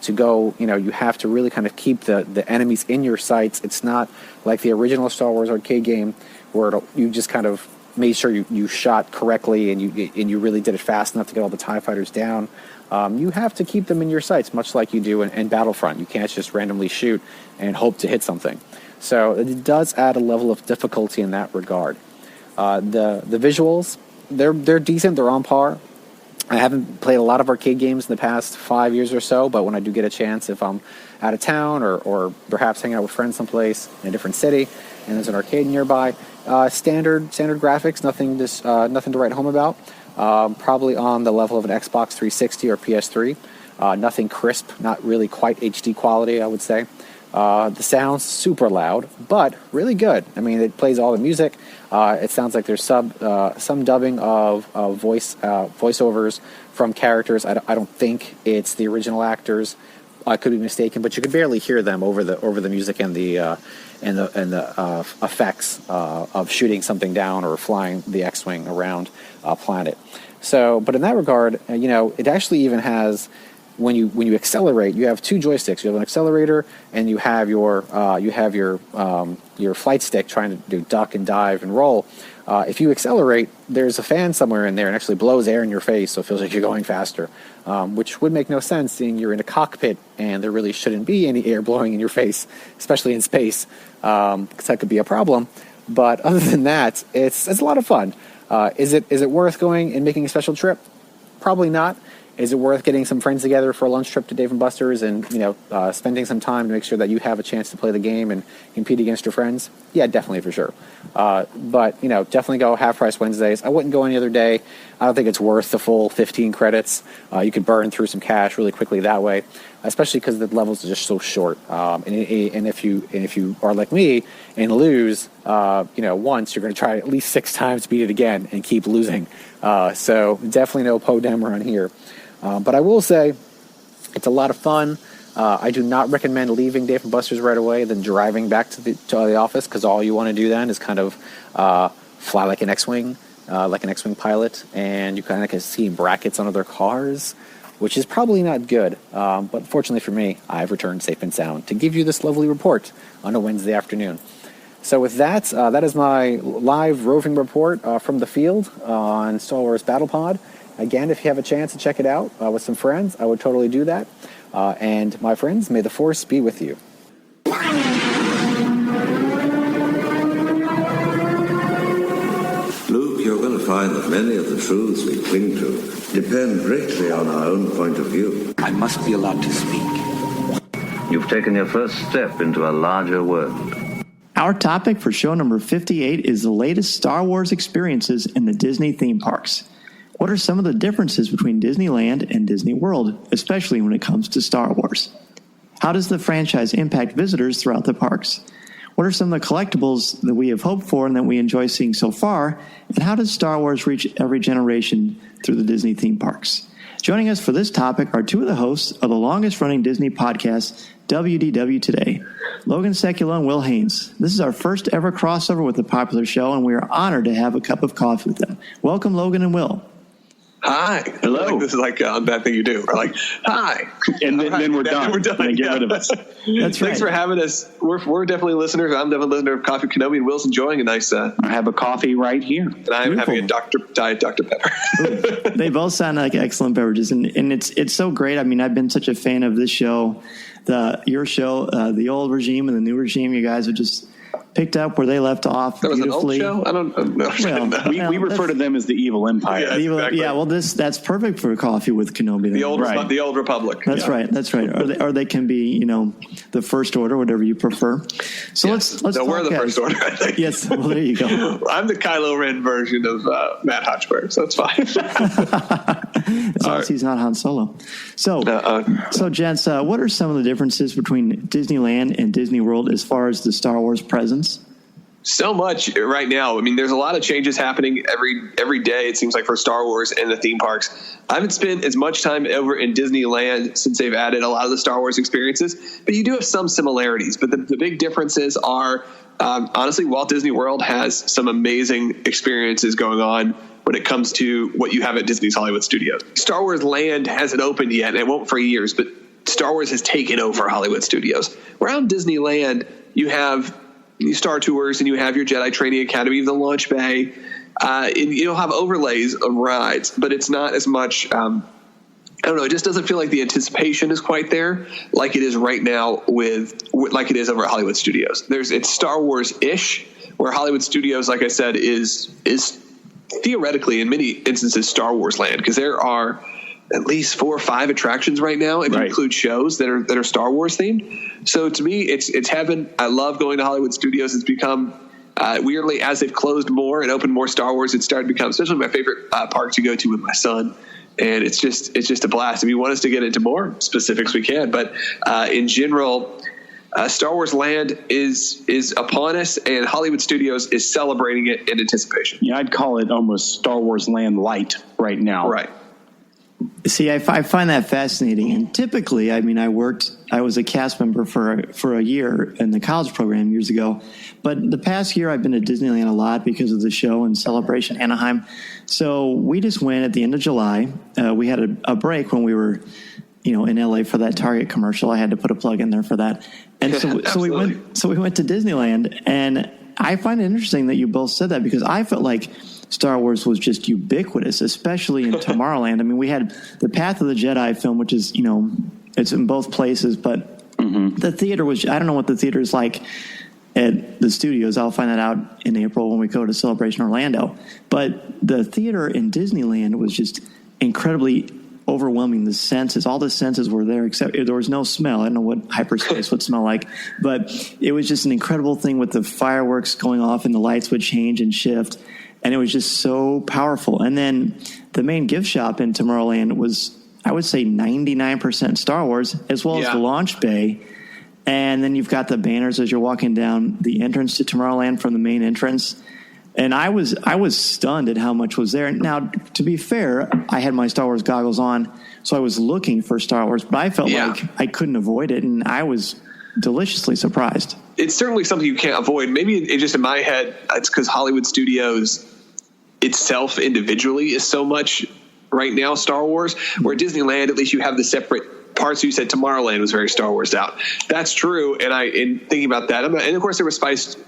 to go. You have to really kind of keep the enemies in your sights. It's not like the original Star Wars arcade game where you just kind of made sure you shot correctly and you really did it fast enough to get all the TIE fighters down, you have to keep them in your sights, much like you do in Battlefront. You can't just randomly shoot and hope to hit something. So it does add a level of difficulty in that regard. The visuals, they're decent. They're on par. I haven't played a lot of arcade games in the past 5 years or so, but when I do get a chance, if I'm out of town or perhaps hanging out with friends someplace in a different city and there's an arcade nearby, standard graphics, nothing to write home about. Probably on the level of an Xbox 360 or PS3. Nothing crisp, not really quite HD quality, I would say. The sound's super loud, but really good. I mean, it plays all the music. It sounds like there's some dubbing of voiceovers from characters. I don't think it's the original actors. I could be mistaken, but you could barely hear them over the music and the effects of shooting something down or flying the X-wing around a planet. So, but in that regard, it actually even has. When you accelerate, you have two joysticks. You have an accelerator, and you have your flight stick trying to do duck and dive and roll. If you accelerate, there's a fan somewhere in there and actually blows air in your face, so it feels like you're going faster, which would make no sense seeing you're in a cockpit and there really shouldn't be any air blowing in your face, especially in space, because that could be a problem. But other than that, it's a lot of fun. Is it worth going and making a special trip? Probably not. Is it worth getting some friends together for a lunch trip to Dave & Buster's and spending some time to make sure that you have a chance to play the game and compete against your friends? Yeah, definitely, for sure. But definitely go half price Wednesdays. I wouldn't go any other day. I don't think it's worth the full 15 credits. You could burn through some cash really quickly that way, especially because the levels are just so short. And if you are like me and lose, once, you're going to try at least 6 times to beat it again and keep losing. So definitely no Podem around here. But I will say it's a lot of fun. I do not recommend leaving Dave & Buster's right away, then driving back to the office, because all you want to do then is kind of fly like an X-wing pilot, and you kind of can see brackets on other cars, which is probably not good. But fortunately for me, I've returned safe and sound to give you this lovely report on a Wednesday afternoon. So with that, that is my live roving report from the field on Star Wars Battle Pod. Again, if you have a chance to check it out with some friends, I would totally do that. And my friends, may the Force be with you. Luke, you're going to find that many of the truths we cling to depend greatly on our own point of view. I must be allowed to speak. You've taken your first step into a larger world. Our topic for show number 58 is the latest Star Wars experiences in the Disney theme parks. What are some of the differences between Disneyland and Disney World, especially when it comes to Star Wars? How does the franchise impact visitors throughout the parks? What are some of the collectibles that we have hoped for and that we enjoy seeing so far? And how does Star Wars reach every generation through the Disney theme parks? Joining us for this topic are two of the hosts of the longest-running Disney podcast, WDW Today, Logan, Sekulow, and Will Haynes. This is our first ever crossover with the popular show, and we are honored to have a cup of coffee with them. Welcome, Logan and Will. Hi. Hello. This is like a bad thing you do. We're like, hi. And then we're done. We're done. And get rid of us. That's right. Thanks for having us. We're definitely listeners. I'm definitely a listener of Coffee Kenobi, and Will's enjoying a nice... I have a coffee right here. And I'm having a Diet Dr. Pepper. They both sound like excellent beverages, and it's so great. I mean, I've been such a fan of this show, your show, the old regime and the new regime. You guys have just picked up where they left off beautifully. That was an old show? I don't know. Well, we refer to them as the evil empire. Yeah, exactly. Yeah, well, that's perfect for Coffee with Kenobi. The old Republic. That's right. Or they can be, the First Order, whatever you prefer. So let's no, we're the First Order, I think. Yes, well, there you go. I'm the Kylo Ren version of Matt Hotchberg, so that's fine. As long as he's not Han Solo. So gents, what are some of the differences between Disneyland and Disney World as far as the Star Wars presence? So much right now. I mean, there's a lot of changes happening every day, it seems like, for Star Wars and the theme parks. I haven't spent as much time over in Disneyland since they've added a lot of the Star Wars experiences, but you do have some similarities. But the big differences are, honestly, Walt Disney World has some amazing experiences going on when it comes to what you have at Disney's Hollywood Studios. Star Wars Land hasn't opened yet, and it won't for years, but Star Wars has taken over Hollywood Studios. Around Disneyland, you have Star Tours, and you have your Jedi Training Academy, the launch bay. you'll have overlays of rides, but it's not as much. I don't know. It just doesn't feel like the anticipation is quite there, like it is right now like it is over at Hollywood Studios. It's Star Wars-ish, where Hollywood Studios, like I said, is theoretically in many instances Star Wars land, because there are at least 4 or 5 attractions right now, if you include shows that are Star Wars themed. So to me, it's heaven. I love going to Hollywood Studios. It's become weirdly, as they've closed more and opened more Star Wars, it's started to become especially my favorite park to go to with my son. And it's just a blast. If you want us to get into more specifics, we can. But in general, Star Wars Land is upon us, and Hollywood Studios is celebrating it in anticipation. Yeah, I'd call it almost Star Wars Land light right now. Right. See, I find that fascinating. And typically, I mean, I was a cast member for a year in the college program years ago. But the past year, I've been to Disneyland a lot because of the show and Celebration Anaheim. So we just went at the end of July. We had a break when we were, in LA for that Target commercial. I had to put a plug in there for that. And so we went to Disneyland, and I find it interesting that you both said that, because I felt like Star Wars was just ubiquitous, especially in Tomorrowland. I mean, we had the Path of the Jedi film, which is, it's in both places, but the theater was, I don't know what the theater is like at the studios. I'll find that out in April when we go to Celebration Orlando. But the theater in Disneyland was just incredibly overwhelming. The senses, all the senses were there, except there was no smell. I don't know what hyperspace would smell like, but it was just an incredible thing with the fireworks going off and the lights would change and shift. And it was just so powerful. And then the main gift shop in Tomorrowland was, I would say, 99% Star Wars, as well as the launch bay. And then you've got the banners as you're walking down the entrance to Tomorrowland from the main entrance. And I was stunned at how much was there. Now, to be fair, I had my Star Wars goggles on, so I was looking for Star Wars, but I felt like I couldn't avoid it, and I was deliciously surprised. It's certainly something you can't avoid. Maybe it just in my head, it's because Hollywood Studios itself individually is so much right now Star Wars, where Disneyland, at least you have the separate parts. You said Tomorrowland was very Star Wars out. That's true. And in thinking about that, and of course there was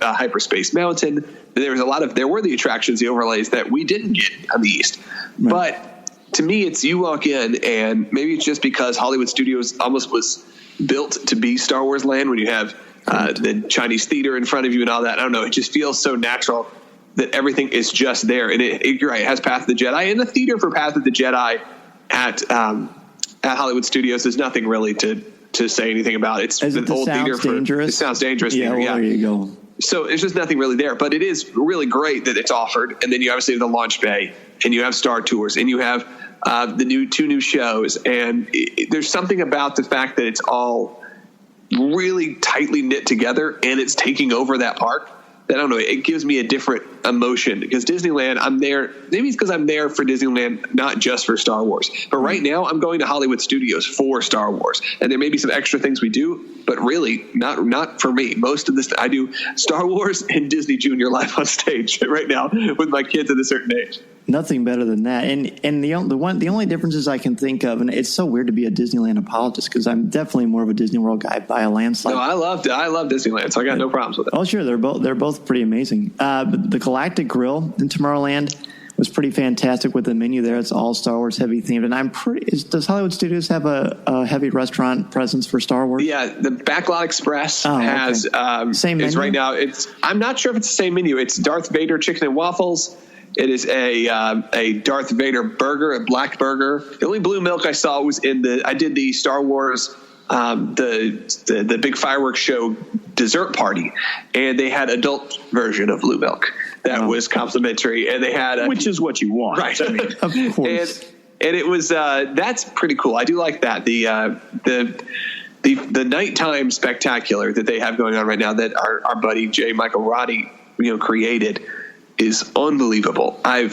Hyperspace Mountain. There were the attractions, the overlays that we didn't get on the East. Right. But to me, it's you walk in, and maybe it's just because Hollywood Studios almost was built to be Star Wars land when you have the Chinese theater in front of you and all that. I don't know. It just feels so natural that everything is just there. And you're right. It has Path of the Jedi, and the theater for Path of the Jedi at Hollywood Studios is nothing really to say anything about. It's an old theater dangerous? It sounds dangerous. Yeah, theater, there you go. So there's just nothing really there, but it is really great that it's offered. And then you obviously have the launch bay, and you have Star Tours, and you have the two new shows. And there's something about the fact that it's all really tightly knit together, and it's taking over that park. I don't know. It gives me a different emotion, because Disneyland, I'm there. Maybe it's because I'm there for Disneyland, not just for Star Wars. But right now, I'm going to Hollywood Studios for Star Wars, and there may be some extra things we do, but really not for me. Most of this, I do Star Wars and Disney Junior live on stage right now with my kids at a certain age. Nothing better than that. And the only differences I can think of, and it's so weird to be a Disneyland apologist, because I'm definitely more of a Disney World guy by a landslide. No, I love Disneyland, so I got no problems with it. Oh, sure, they're both pretty amazing. The Galactic Grill in Tomorrowland was pretty fantastic with the menu there. It's all Star Wars heavy themed, and does Hollywood Studios have a heavy restaurant presence for Star Wars? Yeah, the Backlot Express has same menu? Right now. I'm not sure if it's the same menu. It's Darth Vader chicken and waffles. It is a Darth Vader burger, a black burger. The only blue milk I saw was I did the Star Wars, the big fireworks show dessert party, and they had adult version of blue milk that was complimentary, and they had which is what you want, right? I mean, of course. And it was that's pretty cool. I do like that. The nighttime spectacular that they have going on right now, that our buddy J. Michael Roddy created, is unbelievable. I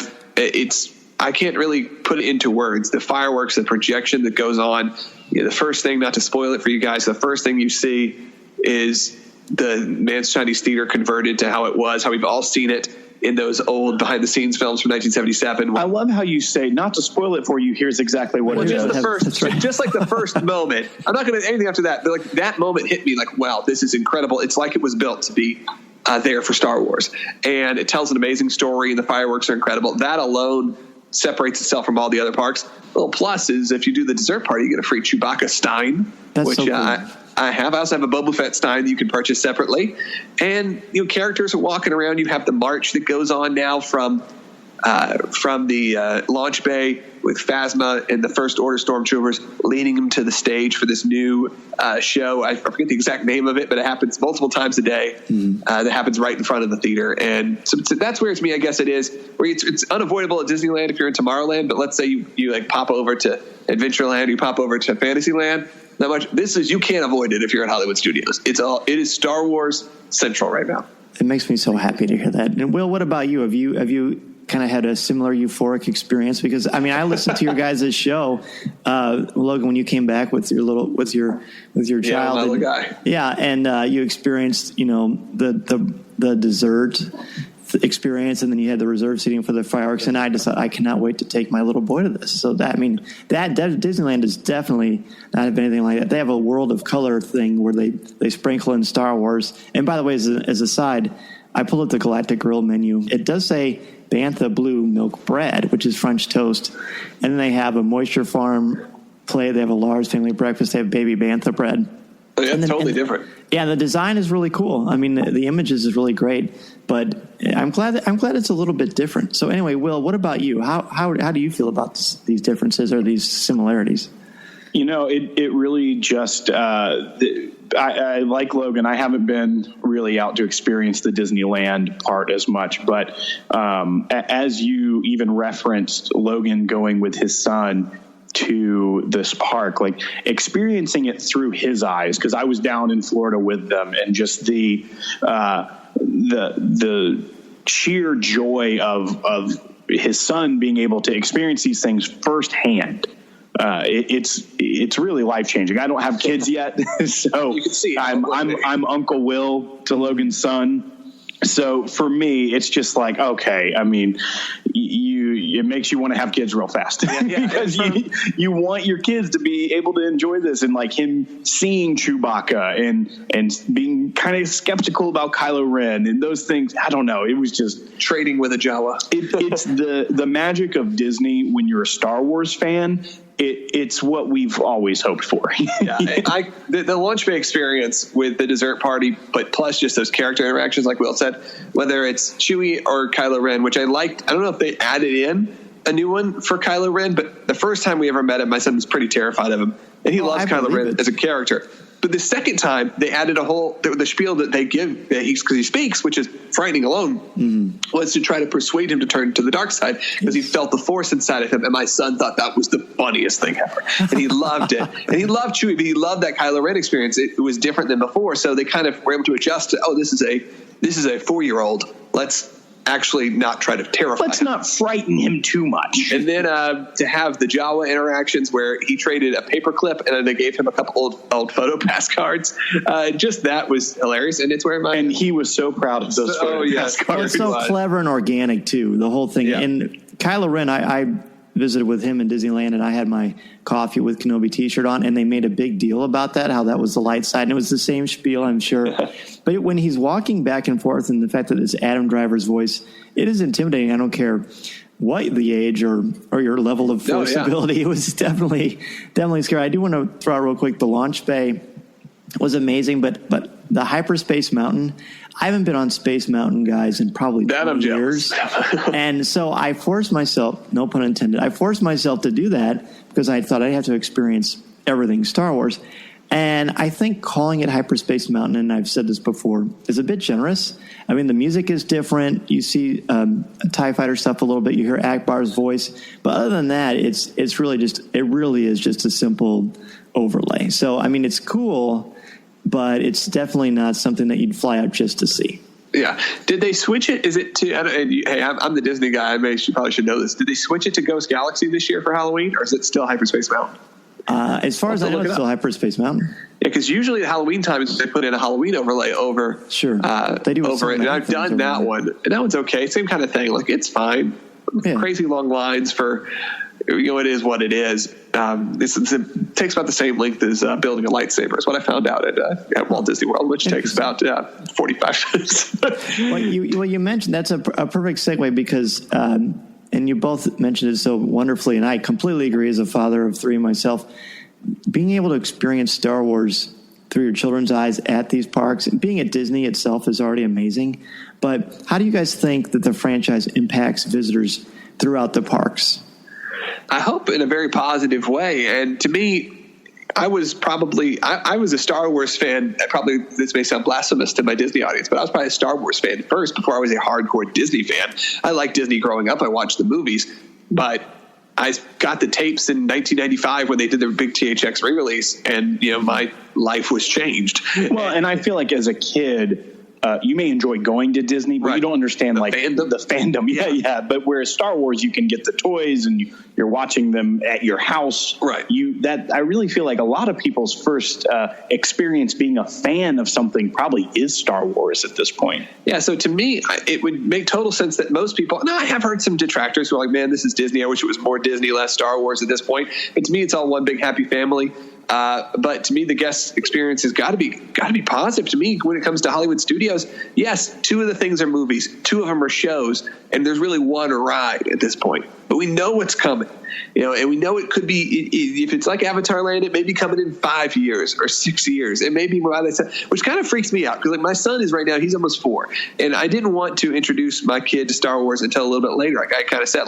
can't really put it into words. The fireworks, the projection that goes on. The first thing, not to spoil it for you guys, the first thing you see is the Mann's Chinese Theater converted to how it was, how we've all seen it in those old behind-the-scenes films from 1977. I love how you say, not to spoil it for you, here's exactly what it is. Just like the first moment. I'm not going to anything after that, but like that moment hit me like, wow, this is incredible. It's like it was built to be there for Star Wars. And it tells an amazing story, and the fireworks are incredible. That alone separates itself from all the other parks. A little plus is if you do the dessert party, you get a free Chewbacca Stein, which so cool. I have. I also have a Boba Fett Stein that you can purchase separately. And characters are walking around. You have the march that goes on now from the launch bay with Phasma and the First Order Stormtroopers leading them to the stage for this new show. I forget the exact name of it, but it happens multiple times a day. That happens right in front of the theater. And so that's where, to me, I guess it is. Where it's unavoidable at Disneyland if you're in Tomorrowland, but let's say you like pop over to Adventureland, you pop over to Fantasyland. Not much. You can't avoid it if you're at Hollywood Studios. It is Star Wars Central right now. It makes me so happy to hear that. And Will, what about you? Have you kind of had a similar euphoric experience? Because I listened to your guys' show, Logan, when you came back with your child. My little guy. Yeah, and you experienced the dessert experience, and then you had the reserved seating for the fireworks, and I just thought, I cannot wait to take my little boy to this. So that Disneyland is definitely not have anything like that. They have a World of Color thing where they sprinkle in Star Wars. And by the way, as a side, I pulled up the Galactic Grill menu. It does say Bantha Blue Milk Bread, which is French toast. And then they have a Moisture Farm plate. They have a large family breakfast. They have baby Bantha bread. Oh, yeah, totally different. Yeah, the design is really cool. The images is really great, but I'm glad it's a little bit different. So anyway, Will, what about you? How do you feel about these differences or these similarities? It really just I like Logan. I haven't been really out to experience the Disneyland part as much, but as you even referenced Logan going with his son to this park, like experiencing it through his eyes, because I was down in Florida with them, and just the sheer joy of his son being able to experience these things firsthand. It's really life changing. I don't have kids yet, so you can see I'm Uncle Will to Logan's son. So for me, it's just like, okay, it makes you want to have kids real fast because you want your kids to be able to enjoy this, and like him seeing Chewbacca and being kind of skeptical about Kylo Ren and those things. I don't know. It was just trading with a Jawa. It's the magic of Disney when you're a Star Wars fan. It's what we've always hoped for. The launch bay experience with the dessert party, but plus just those character interactions, like Will said, whether it's Chewie or Kylo Ren, which I liked. I don't know if they added in a new one for Kylo Ren, but the first time we ever met him, my son was pretty terrified of him, and he loves Kylo Ren as a character. But the second time, they added the spiel that they give because he speaks, which is frightening alone, was to try to persuade him to turn to the dark side because he felt the Force inside of him. And my son thought that was the funniest thing ever, and he loved it. And he loved Chewie, but he loved that Kylo Ren experience. It was different than before, so they kind of were able to adjust to, this is a 4-year-old. Let's actually not try to terrify Let's not frighten him too much. And then to have the Jawa interactions where he traded a paperclip and then they gave him a couple old photo pass cards. Just that was hilarious. And it's where and he was so proud of those photo pass cards. Well, it's so clever and organic too, the whole thing. Yeah. And Kylo Ren, I visited with him in Disneyland, and I had my Coffee with Kenobi t-shirt on, and they made a big deal about that, how that was the light side, and it was the same spiel, I'm sure. But when he's walking back and forth, and the fact that it's Adam Driver's voice, it is intimidating. I don't care what the age or your level of force ability. It was definitely scary. I do want to throw out real quick, the launch bay was amazing, but the Hyperspace Mountain, I haven't been on Space Mountain, guys, in probably 20 years. And so I forced myself, no pun intended, to do that because I thought I'd have to experience everything Star Wars. And I think calling it Hyperspace Mountain, and I've said this before, is a bit generous. The music is different. You see TIE Fighter stuff a little bit. You hear Akbar's voice. But other than that, it really is just a simple overlay. So, it's cool, but it's definitely not something that you'd fly out just to see. Yeah. Did they switch it? Is it to, hey, I'm the Disney guy. Probably should know this. Did they switch it to Ghost Galaxy this year for Halloween, or is it still Hyperspace Mountain? As far as I know, it's still Hyperspace Mountain. Yeah, because usually the Halloween time is they put in a Halloween overlay over. Sure. They do over it. And I've done that one. And that one's okay. Same kind of thing. Like, it's fine. crazy long lines for, it is what it is. It takes about the same length as building a lightsaber, is what I found out at Walt Disney World, which takes about 45 minutes. Well, you mentioned that's a perfect segue because, and you both mentioned it so wonderfully, and I completely agree as a father of 3 myself, being able to experience Star Wars through your children's eyes at these parks, and being at Disney itself is already amazing. But how do you guys think that the franchise impacts visitors throughout the parks? I hope in a very positive way. And to me, I was a Star Wars fan. Probably this may sound blasphemous to my Disney audience, but I was probably a Star Wars fan first before I was a hardcore Disney fan. I liked Disney growing up. I watched the movies, but I got the tapes in 1995 when they did their big THX re-release, and my life was changed. Well, and I feel like as a kid, you may enjoy going to Disney, but you don't understand the fandom. Yeah. But whereas Star Wars, you can get the toys and you're watching them at your house. Right. I really feel like a lot of people's first experience being a fan of something probably is Star Wars at this point. Yeah. So to me, it would make total sense that most people, I have heard some detractors who are like, man, this is Disney. I wish it was more Disney, less Star Wars at this point. But to me, it's all one big happy family. But to me, the guest experience has got to be positive. To me, when it comes to Hollywood studios, yes, 2 of the things are movies, 2 of them are shows, and there's really 1 ride at this point. But we know what's coming, and we know it could be, if it's like Avatar Land, it may be coming in 5 years or 6 years. It may be by the time, which kind of freaks me out because my son is right now, he's almost 4, and I didn't want to introduce my kid to Star Wars until a little bit later. Like I kind of said,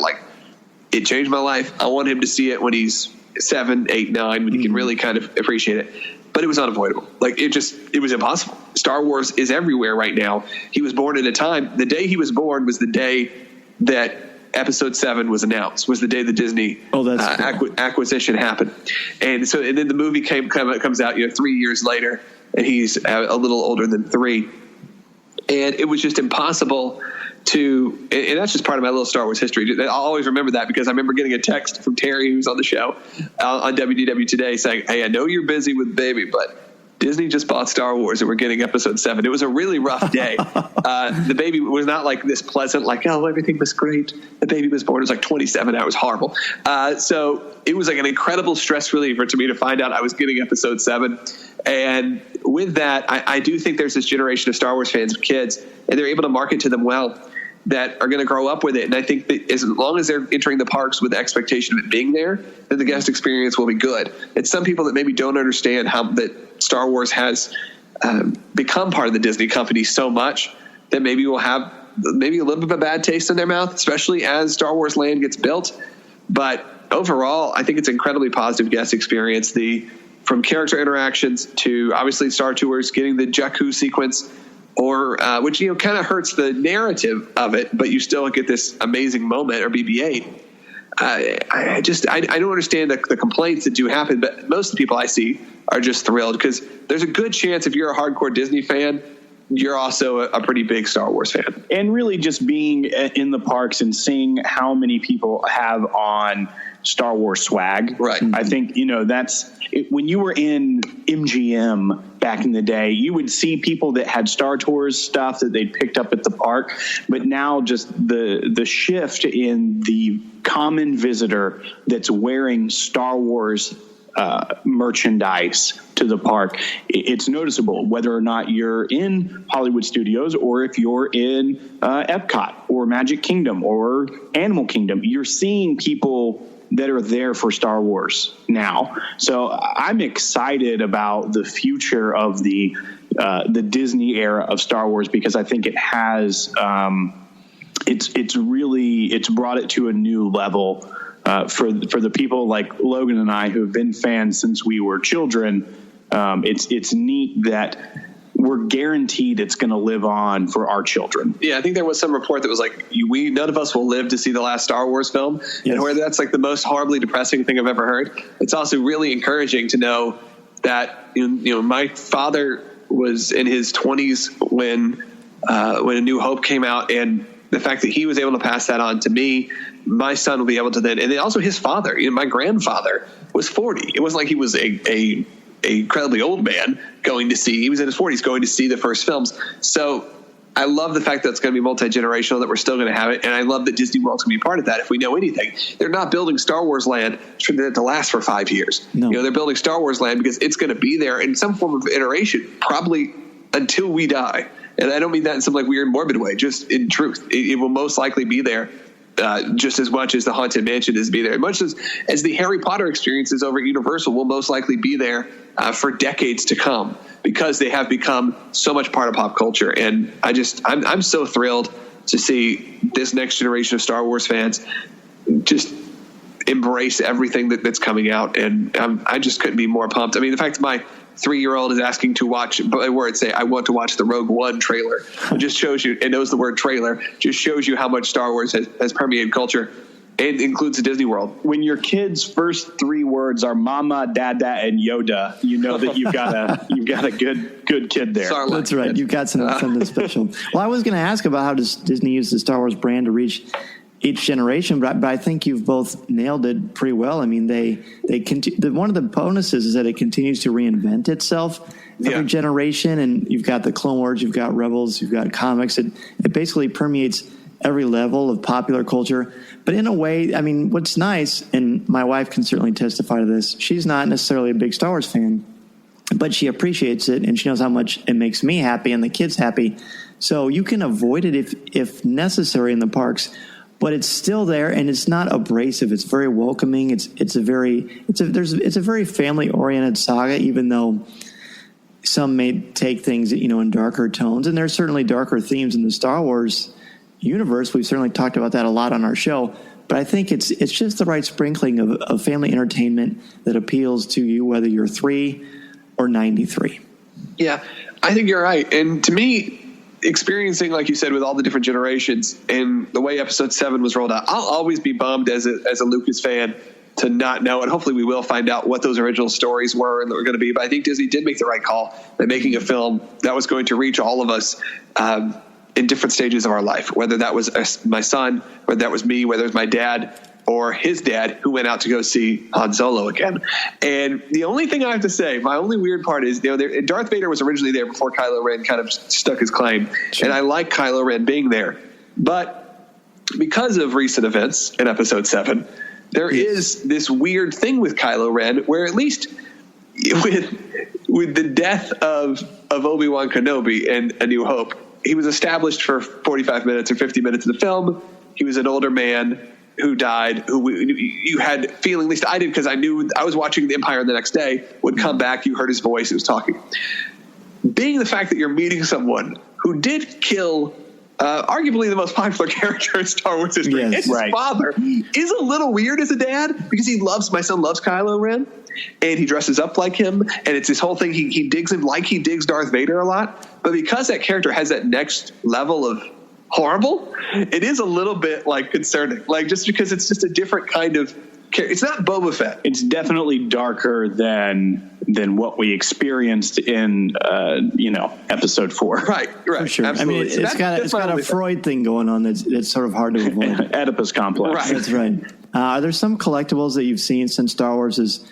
it changed my life. I want him to see it when he's 7, 8, 9, when you can really kind of appreciate it. But it was unavoidable. It was impossible. Star Wars is everywhere right now. He was born at a time. The day he was born was the day that Episode 7 was announced, was the day the Disney acquisition happened. And then the movie comes out 3 years later, and he's a little older than 3. And it was just impossible and that's just part of my little Star Wars history. I'll always remember that because I remember getting a text from Terry, who's on the show on WDW today, saying, "Hey, I know you're busy with baby, but Disney just bought Star Wars and we're getting Episode 7. It was a really rough day. The baby was not like this pleasant, everything was great. The baby was born. It was like 27 hours, horrible. So it was like an incredible stress reliever to me to find out I was getting Episode 7. And with that, I do think there's this generation of Star Wars fans, kids, and they're able to market to them well, that are going to grow up with it. And I think that as long as they're entering the parks with the expectation of it being there, then the guest experience will be good. It's some people that maybe don't understand how that Star Wars has become part of the Disney company so much that maybe will have maybe a little bit of a bad taste in their mouth, especially as Star Wars Land gets built. But overall, I think it's an incredibly positive guest experience. From character interactions to obviously Star Tours, getting the Jakku sequence, which kind of hurts the narrative of it, but you still get this amazing moment, or BB-8. I don't understand the complaints that do happen, but most of the people I see are just thrilled because there's a good chance if you're a hardcore Disney fan, you're also a pretty big Star Wars fan. And really just being in the parks and seeing how many people have on Star Wars swag. Right. I think, that's when you were in MGM back in the day, you would see people that had Star Tours stuff that they'd picked up at the park. But now just the shift in the common visitor that's wearing Star Wars merchandise to the park, it's noticeable whether or not you're in Hollywood Studios or if you're in Epcot or Magic Kingdom or Animal Kingdom. You're seeing people that are there for Star Wars now. So I'm excited about the future of the Disney era of Star Wars because I think it has it's brought it to a new level for the people like Logan and I who have been fans since we were children. It's neat that we're guaranteed it's going to live on for our children. Yeah, I think there was some report that was like, none of us will live to see the last Star Wars film. Yes. And where that's like the most horribly depressing thing I've ever heard. It's also really encouraging to know that, my father was in his 20s when A New Hope came out, and the fact that he was able to pass that on to me, my son will be able to then, and then also his father, my grandfather was 40. It wasn't like he was a incredibly old man he was in his 40s going to see the first films. So I love the fact that it's going to be multi-generational, that we're still going to have it. And I love that Disney World's going to be part of that. If we know anything, they're not building Star Wars land to last for 5 years. No. They're building Star Wars land because it's going to be there in some form of iteration, probably until we die. And I don't mean that in some weird morbid way, just in truth. It will most likely be there just as much as the Haunted Mansion is be there. Much as the Harry Potter experiences over at Universal will most likely be there for decades to come, because they have become so much part of pop culture. And I'm so thrilled to see this next generation of Star Wars fans just embrace everything that's coming out. And I just couldn't be more pumped. I mean, the fact that my 3-year-old is asking to watch, by word say, I want to watch the Rogue One trailer, it just shows you, and knows the word trailer, just shows you how much Star Wars has permeated culture. It includes the Disney World. When your kid's first 3 words are Mama, Dada, and Yoda, you know that you've got a good kid there. Sarlacc. That's right. You've got something special. Well, I was going to ask about how does Disney use the Star Wars brand to reach each generation, but I think you've both nailed it pretty well. I mean, one of the bonuses is that it continues to reinvent itself every generation, and you've got the Clone Wars, you've got Rebels, you've got comics. It basically permeates every level of popular culture. But in a way, I mean, what's nice, and my wife can certainly testify to this, she's not necessarily a big Star Wars fan, but she appreciates it, and she knows how much it makes me happy and the kids happy. So you can avoid it if necessary in the parks, but it's still there, and it's not abrasive. It's very welcoming. It's a very family oriented saga, even though some may take things in darker tones, and there's certainly darker themes in the Star Wars universe. We've certainly talked about that a lot on our show, but I think it's just the right sprinkling of family entertainment that appeals to you, whether you're 3 or 93. Yeah, I think you're right. And to me, experiencing, like you said, with all the different generations and the way Episode 7 was rolled out, I'll always be bummed as a Lucas fan to not know, and hopefully we will find out what those original stories were and that were going to be. But I think Disney did make the right call by making a film that was going to reach all of us in different stages of our life, whether that was my son, whether that was me, whether it was my dad or his dad who went out to go see Han Solo again. And the only thing I have to say, my only weird part is, Darth Vader was originally there before Kylo Ren kind of stuck his claim. Sure. And I like Kylo Ren being there. But because of recent events in Episode 7, there is this weird thing with Kylo Ren where, at least with the death of Obi-Wan Kenobi in A New Hope, he was established for 45 minutes or 50 minutes of the film. He was an older man who died, who you had feeling, at least I did, because I knew I was watching The Empire the next day, would come back, you heard his voice, he was talking. Being the fact that you're meeting someone who did kill arguably the most popular character in Star Wars history, and his father, is a little weird as a dad, because my son loves Kylo Ren, and he dresses up like him, and it's this whole thing, he digs him like he digs Darth Vader a lot, but because that character has that next level of horrible, it is a little bit concerning, just because it's just a different kind of character. It's not Boba Fett. It's definitely darker than what we experienced in Episode 4. Right. For sure. Absolutely. I mean, it's got a Freud thing going on that's sort of hard to avoid. Oedipus complex. Right. That's right. Are there some collectibles that you've seen since Star Wars has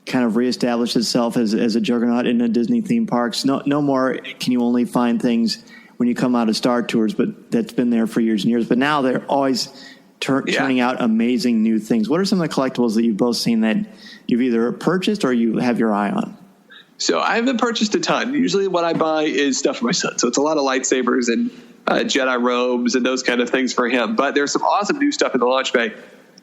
kind of reestablished itself as a juggernaut in the Disney theme parks? No more can you only find things when you come out of Star Tours, but that's been there for years and years. But now they're always turning out amazing new things. What are some of the collectibles that you've both seen that you've either purchased or you have your eye on? So I haven't purchased a ton. Usually what I buy is stuff for my son. So it's a lot of lightsabers and Jedi robes and those kind of things for him. But there's some awesome new stuff in the launch bay.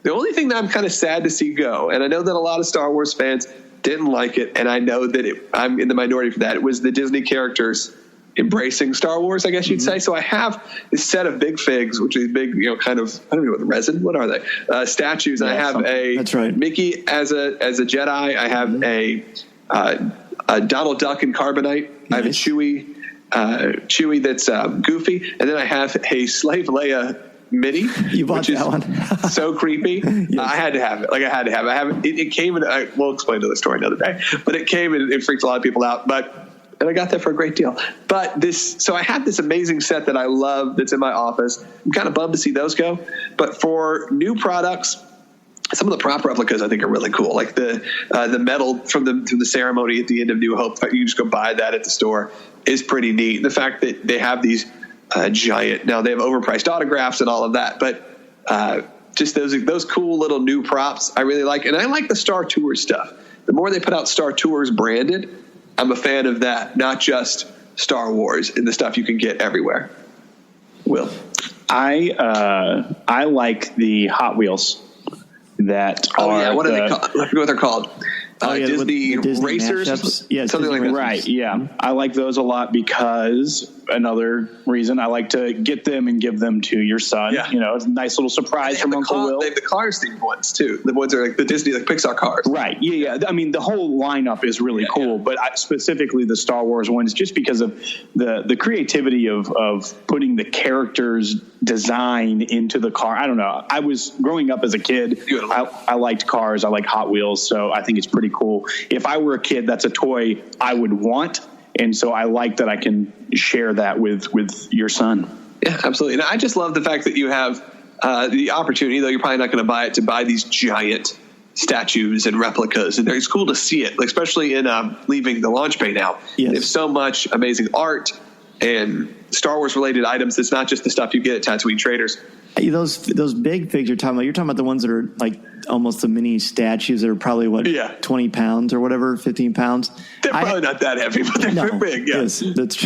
The only thing that I'm kind of sad to see go, and I know that a lot of Star Wars fans didn't like it, and I know that I'm in the minority for that, it was the Disney characters embracing Star Wars, I guess you'd say. So I have this set of big figs, which is big, kind of, I don't know what the resin, what are they? Statues. Yeah, I have that's right. Mickey as a Jedi. I have a Donald Duck in carbonite. Nice. I have a Chewie that's goofy, and then I have a Slave Leia mini. You bought that one. So creepy. Yes. I had to have it. It came in. We'll explain to the story another day. But it came and it freaked a lot of people out. And I got that for a great deal. So I have this amazing set that I love that's in my office. I'm kind of bummed to see those go. But for new products, some of the prop replicas I think are really cool. Like the medal from the ceremony at the end of New Hope. You just go buy that at the store is pretty neat. The fact that they have these giant. Now they have overpriced autographs and all of that, but just those cool little new props I really like. And I like the Star Tours stuff. The more they put out Star Tours branded, I'm a fan of that, not just Star Wars and the stuff you can get everywhere. Will? I like the Hot Wheels that are. What are they called? I forget what they're called. Disney Racers, something like that. Right, yeah. I like those a lot because another reason I like to get them and give them to your son. Yeah. It's a nice little surprise from Uncle Will. They have the Cars themed ones too. The ones that are like the Disney, like Pixar cars. Right. Yeah. I mean, the whole lineup is really cool, but specifically the Star Wars ones, just because of the creativity of putting the characters' design into the car. I don't know. I was growing up as a kid. I liked cars. I like Hot Wheels. So I think it's pretty cool. If I were a kid, that's a toy I would want. And so I like that I can share that with your son. Yeah, absolutely. And I just love the fact that you have the opportunity, though you're probably not going to buy it, to buy these giant statues and replicas. And it's cool to see it, like, especially in leaving the launch bay now. Yes. They have so much amazing art and Star Wars related items. It's not just the stuff you get at Tatooine Traders. Those big figs you're talking about the ones that are like almost the mini statues that are probably 20 pounds or whatever, 15 pounds. They're probably not that heavy, but they're big. Yeah. Yes, that's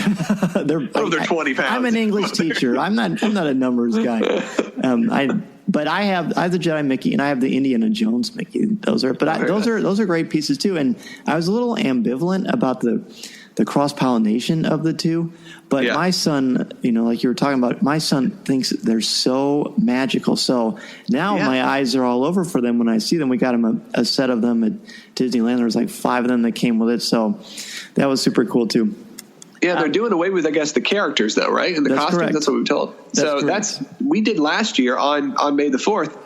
they're 20 pounds. I'm an English teacher. I'm not a numbers guy. But I have the Jedi Mickey and I have the Indiana Jones Mickey. Those are great pieces too. And I was a little ambivalent about the cross pollination of the two. But my son, like you were talking about, my son thinks they're so magical. So now my eyes are all over for them when I see them. We got him a set of them at Disneyland. There was like 5 of them that came with it. So that was super cool too. Yeah, they're doing away with, I guess, the characters though, right? And the costumes. Correct. That's what we've told. We did last year on May the 4th.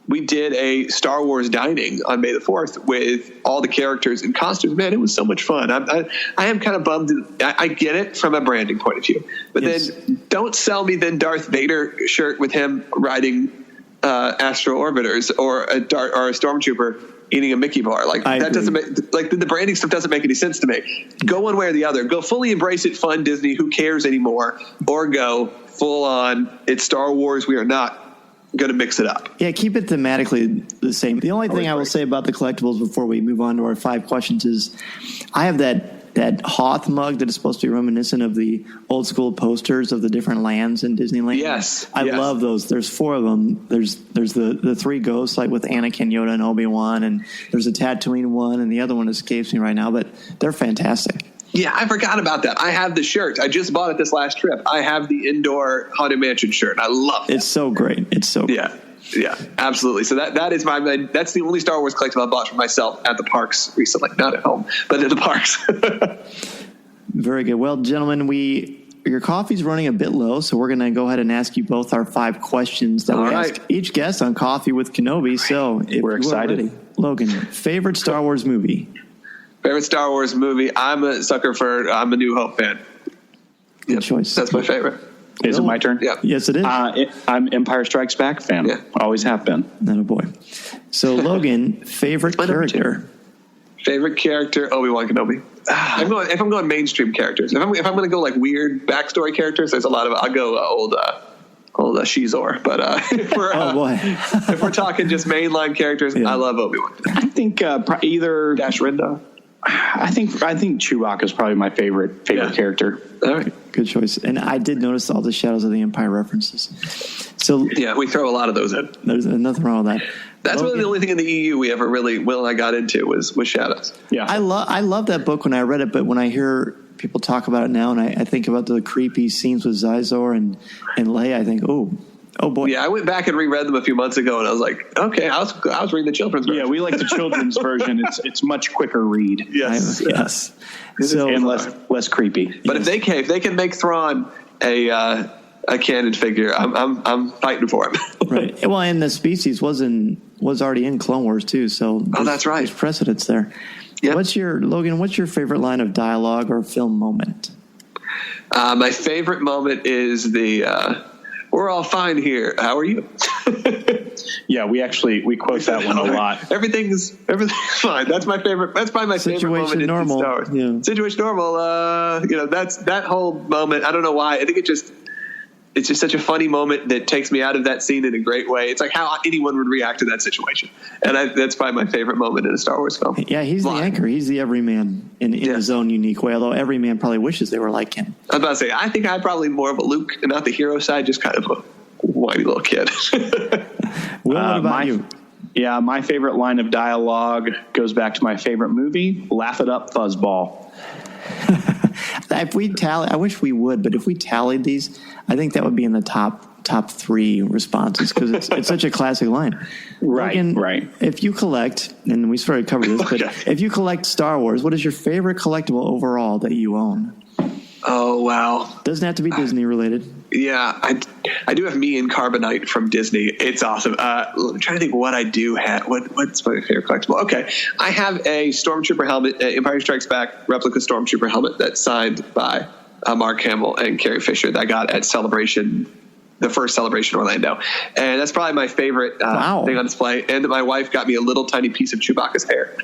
We did a Star Wars dining on May the 4th with all the characters and costumes. Man, it was so much fun. I am kind of bummed. I get it from a branding point of view. But then don't sell me the Darth Vader shirt with him riding Astro Orbiters or a Stormtrooper eating a Mickey bar. Like, that doesn't make, like, the branding stuff doesn't make any sense to me. Go one way or the other. Go fully embrace it, fun Disney, who cares anymore, or go full on, it's Star Wars, we are not going to mix it up. Yeah, keep it thematically the same. The only thing I will say about the collectibles before we move on to our 5 questions is I have that Hoth mug that is supposed to be reminiscent of the old school posters of the different lands in Disneyland. Yes. I love those. There's 4 of them. There's the 3 ghosts, like with Anakin, Yoda, and Obi-Wan, and there's a Tatooine one, and the other one escapes me right now, but they're fantastic. Yeah, I forgot about that. I have the shirt. I just bought it this last trip. I have the indoor Haunted Mansion shirt. I love it. It's so great. It's so great. Yeah, absolutely. So that is that's the only Star Wars collectible I bought for myself at the parks recently. Not at home, but at the parks. Very good. Well, gentlemen, your coffee's running a bit low, so we're going to go ahead and ask you both our 5 questions that we ask each guest on Coffee with Kenobi. So if we're excited. Ready, Logan, favorite Star Wars movie? Favorite Star Wars movie? I'm a sucker for. I'm a New Hope fan. Good choice. That's my favorite. Is it my turn? Yeah. Yes, it is. I'm Empire Strikes Back fan. Yeah. Always have been. Not a boy. So, Logan, favorite character? Favorite character? Obi-Wan Kenobi. If I'm going mainstream characters, if I'm going to go like weird backstory characters, there's a lot of. I'll go old Shizor. But if we're talking just mainline characters, I love Obi-Wan. I think either Dash Rendar. I think Chewbacca is probably my favorite character. All right, good choice. And I did notice all the Shadows of the Empire references. So we throw a lot of those in. There's nothing wrong with that. That's really the only thing in the EU we ever really Will and I got into was Shadows. Yeah, I love that book when I read it, but when I hear people talk about it now, and I think about the creepy scenes with Zizor and Leia, I think, oh boy. Yeah, I went back and reread them a few months ago, and I was like, okay, I was reading the children's version. Yeah, we like the children's version. It's much quicker read. Yes. So, and less creepy. But if they can make Thrawn a canon figure, I'm fighting for him. Right. Well, and the species was already in Clone Wars too, so that's right. There's precedence there. Yep. What's your favorite line of dialogue or film moment? My favorite moment is the "We're all fine here. How are you?" Yeah, we quote that one a lot. Everything's fine. That's my favorite. That's probably my favorite moment in Star Wars. Yeah. Situation normal. That's that whole moment. I don't know why. I think it just it's just such a funny moment that takes me out of that scene in a great way. It's like how anyone would react to that situation. And that's probably my favorite moment in a Star Wars film. Yeah, he's the anchor. He's the everyman in his own unique way, although every man probably wishes they were like him. I was about to say, I think I'm probably more of a Luke and not the hero side, just kind of a whiny little kid. Will, what about you? Yeah, my favorite line of dialogue goes back to my favorite movie, Laugh It Up, Fuzzball. If we tally, I wish we would, but if we tallied these, I think that would be in the top 3 responses because it's such a classic line. Right, Logan, right. If you collect, and we sort of covered this, but if you collect Star Wars, what is your favorite collectible overall that you own? Oh, wow. Doesn't have to be Disney related. Yeah, I do have Me and Carbonite from Disney. It's awesome. I'm trying to think what I do have. What's my favorite collectible? Okay, I have a Stormtrooper helmet, Empire Strikes Back replica Stormtrooper helmet that's signed by Mark Hamill and Carrie Fisher that I got at Celebration, the first Celebration Orlando. And that's probably my favorite thing on display. And my wife got me a little tiny piece of Chewbacca's hair.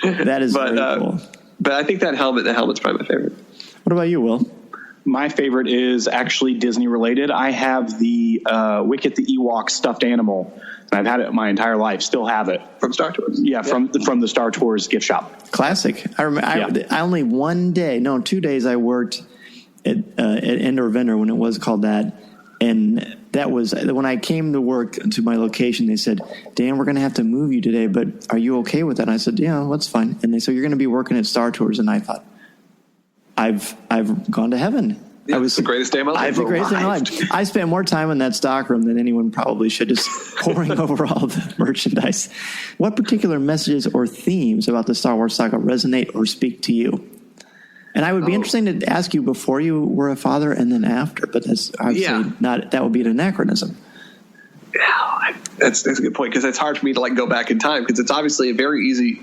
That is very cool. But I think the helmet's probably my favorite. What about you, Will? My favorite is actually Disney related. I have the Wicket the Ewok stuffed animal. I've had it my entire life. Still have it from Star Tours. Yeah, from the Star Tours gift shop. Classic. I remember. I only 2 days I worked at Indoor Vendor when it was called that, and that was when I came to work to my location. They said, "Dan, we're going to have to move you today, but are you okay with that?" And I said, "Yeah, that's fine." And they said, "You're going to be working at Star Tours," and I thought, I've gone to heaven. Yeah, it's the greatest day of my life. The greatest day of my life. I spent more time in that stockroom than anyone probably should, just pouring over all the merchandise. What particular messages or themes about the Star Wars saga resonate or speak to you? And I would be interested to ask you before you were a father and then after, but that's obviously not. That would be an anachronism. Yeah, that's a good point because it's hard for me to go back in time because it's obviously a very easy.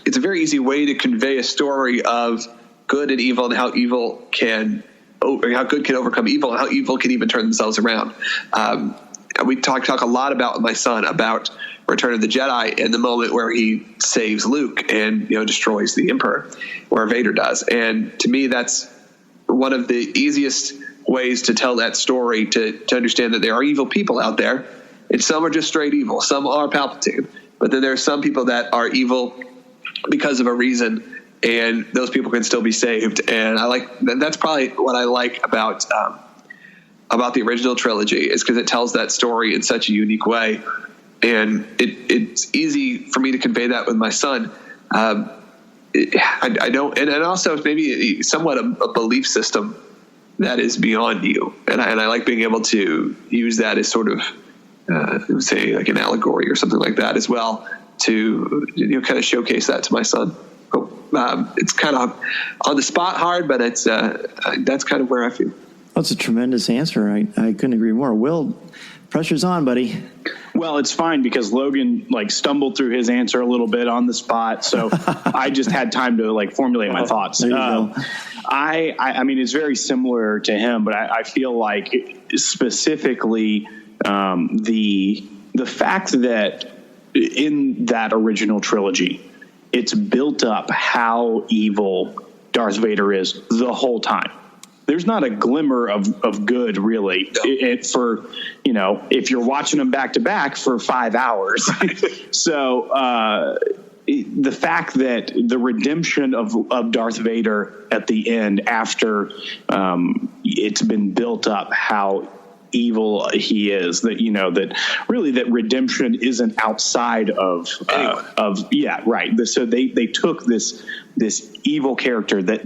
It's a very easy way to convey a story of good and evil and how good can overcome evil and how evil can even turn themselves around. We talk a lot about with my son about Return of the Jedi and the moment where he saves Luke and destroys the Emperor, where Vader does. And to me, that's one of the easiest ways to tell that story, to understand that there are evil people out there, and some are just straight evil. Some are Palpatine, but then there are some people that are evil because of a reason, and those people can still be saved. And that's probably what I like about the original trilogy, is because it tells that story in such a unique way, and it's easy for me to convey that with my son. I don't, and also maybe somewhat a belief system that is beyond you, and I like being able to use that as sort of say like an allegory or something like that as well, to kind of showcase that to my son. It's kind of on the spot hard, but it's that's kind of where I feel. That's a tremendous answer. I couldn't agree more. Will, pressure's on, buddy. Well, it's fine because Logan stumbled through his answer a little bit on the spot, so I just had time to formulate my thoughts. There you go. I mean, it's very similar to him, but I feel like specifically the fact that in that original trilogy, it's built up how evil Darth Vader is the whole time. There's not a glimmer of good, really, if you're watching them back to back for 5 hours. So the fact that the redemption of Darth Vader at the end, after it's been built up how evil he is, that really that redemption isn't outside of right. So they took this evil character that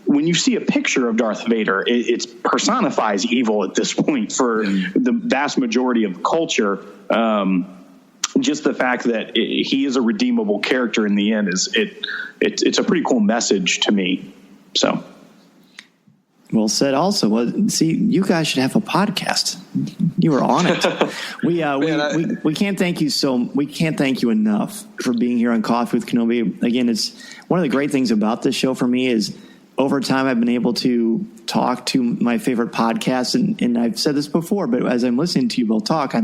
when you see a picture of Darth Vader, it personifies evil at this point for the vast majority of culture. Just the fact that he is a redeemable character in the end it's a pretty cool message to me. So. Well said. Also, well, see, you guys should have a podcast. You were on it. We can't thank you we can't thank you enough for being here on Coffee with Kenobi. Again, it's one of the great things about this show for me is over time I've been able to talk to my favorite podcasts, and I've said this before, but as I'm listening to you both talk,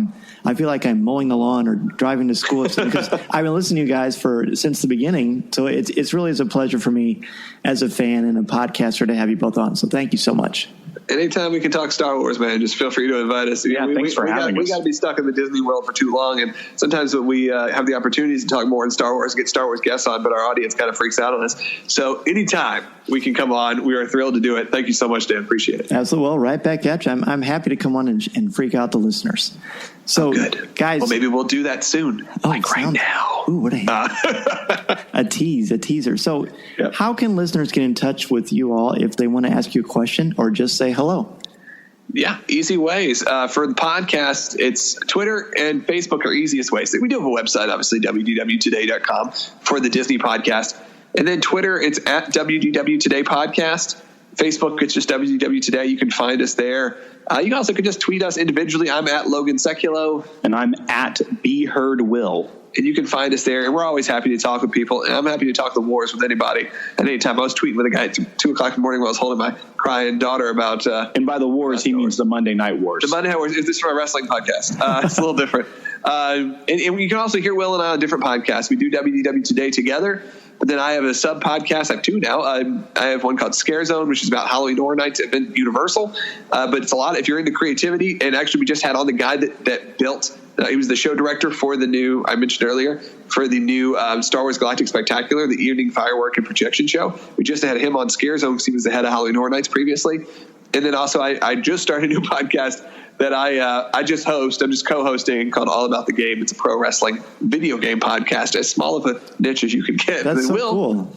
I feel like I'm mowing the lawn or driving to school because I've been listening to you guys since the beginning. So it's really is a pleasure for me as a fan and a podcaster to have you both on. So thank you so much. Anytime we can talk Star Wars, man, just feel free to invite us. Yeah, thanks for having us. We got to be stuck in the Disney world for too long, and sometimes when we have the opportunities to talk more in Star Wars, get Star Wars guests on, but our audience kind of freaks out on us. So anytime we can come on, we are thrilled to do it. Thank you so much, Dan. Appreciate it. Absolutely. Well, right back at you. I'm happy to come on and freak out the listeners. So, good. Guys. Well, maybe we'll do that soon. Right now. Ooh, what a teaser. So How can listeners get in touch with you all if they want to ask you a question or just say hello? Yeah, easy ways. For the podcast, it's Twitter and Facebook are easiest ways. We do have a website, obviously, WDWtoday.com for the Disney podcast. And then Twitter, it's at WDW Today Podcast. Facebook, it's just WDW Today. You can find us there. You also can just tweet us individually. I'm at Logan Sekulow. And I'm at Be Heard Will. And you can find us there. And we're always happy to talk with people. And I'm happy to talk the wars with anybody at any time. I was tweeting with a guy at 2 o'clock in the morning while I was holding my crying daughter about... and by the wars, he means the Monday Night Wars. The Monday Night Wars. This is my wrestling podcast. It's a little different. And you can also hear Will and I on different podcasts. We do WDW Today together. But then I have a sub podcast. I have 2 now. I have one called Scare Zone, which is about Halloween Horror Nights at Universal. But it's a lot if you're into creativity. And actually, we just had on the guy that built. He was the show director for the new, I mentioned earlier, for the new Star Wars Galactic Spectacular, the evening firework and projection show. We just had him on Scare Zone because he was the head of Halloween Horror Nights previously. And then also I just started a new podcast that I just host. I'm just co-hosting called All About the Game. It's a pro wrestling video game podcast, as small of a niche as you can get. That's so cool.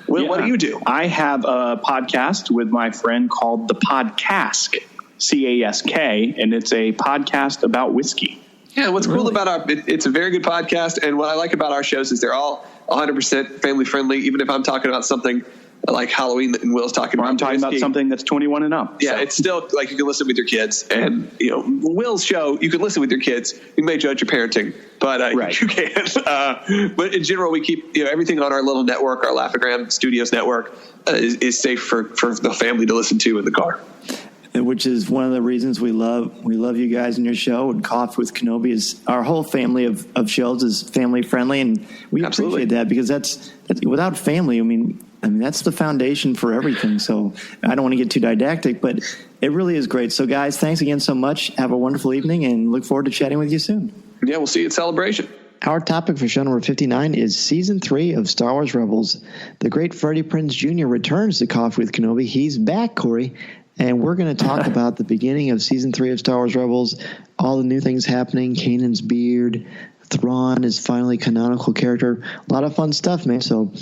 Will, what do you do? I have a podcast with my friend called The Podcask, CASK, and it's a podcast about whiskey. Yeah, what's cool about it's a very good podcast, and what I like about our shows is they're all 100% family friendly, even if I'm talking about something like Halloween and Will's talking about. I'm talking about something that's 21 and up. Yeah, so. It's still like you can listen with your kids, and Will's show you can listen with your kids. You may judge your parenting, but you can't. But in general, we keep everything on our little network, our Laugh-O-Gram Studios network, is safe for the family to listen to in the car. Which is one of the reasons we love you guys and your show. And Coffee with Kenobi is our whole family of shows is family friendly, and we appreciate that because that's without family. I mean that's the foundation for everything. So I don't want to get too didactic, but it really is great. So guys, thanks again so much. Have a wonderful evening, and look forward to chatting with you soon. Yeah, we'll see you at Celebration. Our topic for show number 59 is Season 3 of Star Wars Rebels. The great Freddie Prinze Jr. returns to Coffee with Kenobi. He's back, Corey. And we're going to talk about the beginning of Season 3 of Star Wars Rebels, all the new things happening, Kanan's beard, Thrawn is finally a canonical character. A lot of fun stuff, man. So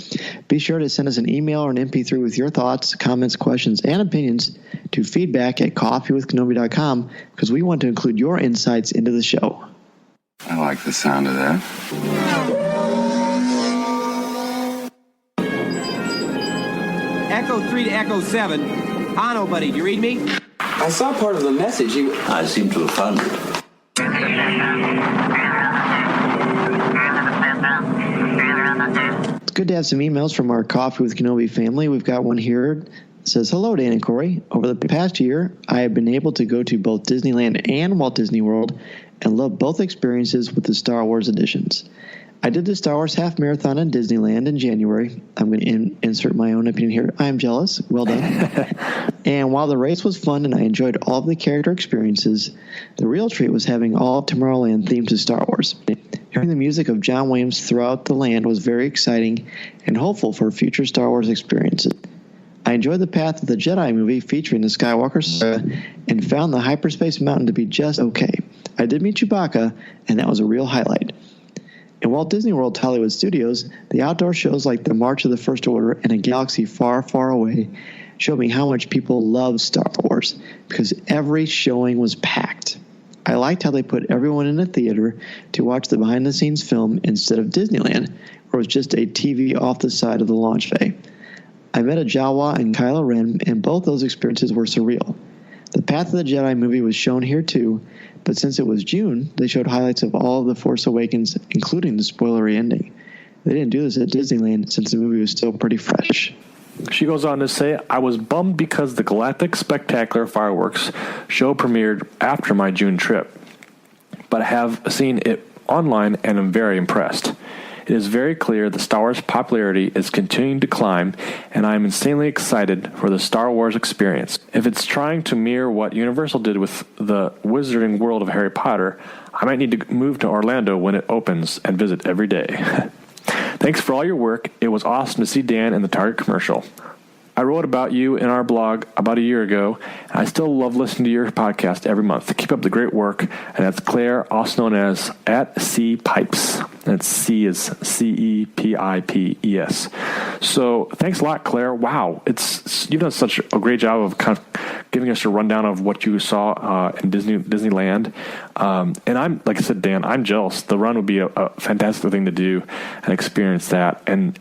be sure to send us an email or an MP3 with your thoughts, comments, questions, and opinions to feedback@coffeewithkenobi.com because we want to include your insights into the show. I like the sound of that. Echo 3 to Echo 7. Hano, buddy, do you read me? I saw part of the message. I seem to have found it. It's good to have some emails from our Coffee with Kenobi family. We've got one here. It says, hello, Dan and Corey. Over the past year, I have been able to go to both Disneyland and Walt Disney World and love both experiences with the Star Wars editions. I did the Star Wars half marathon in Disneyland in January. I'm going to insert my own opinion here. I am jealous. Well done. And while the race was fun and I enjoyed all of the character experiences, the real treat was having all of Tomorrowland themed to Star Wars. Hearing the music of John Williams throughout the land was very exciting and hopeful for future Star Wars experiences. I enjoyed the Path of the Jedi movie featuring the Skywalker saga and found the Hyperspace Mountain to be just okay. I did meet Chewbacca, and that was a real highlight. In Walt Disney World Hollywood Studios, the outdoor shows like the March of the First Order and A Galaxy Far, Far Away showed me how much people love Star Wars because every showing was packed. I liked how they put everyone in a theater to watch the behind-the-scenes film instead of Disneyland, where it was just a TV off the side of the launch bay. I met a Jawa and Kylo Ren, and both those experiences were surreal. The Path of the Jedi movie was shown here too, but since it was June, they showed highlights of all of The Force Awakens, including the spoilery ending. They didn't do this at Disneyland since the movie was still pretty fresh. She goes on to say, I was bummed because the Galactic Spectacular fireworks show premiered after my June trip, but I have seen it online and am very impressed. It is very clear the Star Wars popularity is continuing to climb, and I am insanely excited for the Star Wars experience. If it's trying to mirror what Universal did with the Wizarding World of Harry Potter, I might need to move to Orlando when it opens and visit every day. Thanks for all your work. It was awesome to see Dan in the Target commercial. I wrote about you in our blog about a year ago, and I still love listening to your podcast every month. Keep up the great work. And that's Claire, also known as @CPipes. That's C is CEPIPES. So thanks a lot, Claire. Wow, you've done such a great job of kind of giving us a rundown of what you saw in Disneyland. And I'm, like I said, Dan, I'm jealous. The run would be a fantastic thing to do and experience that. And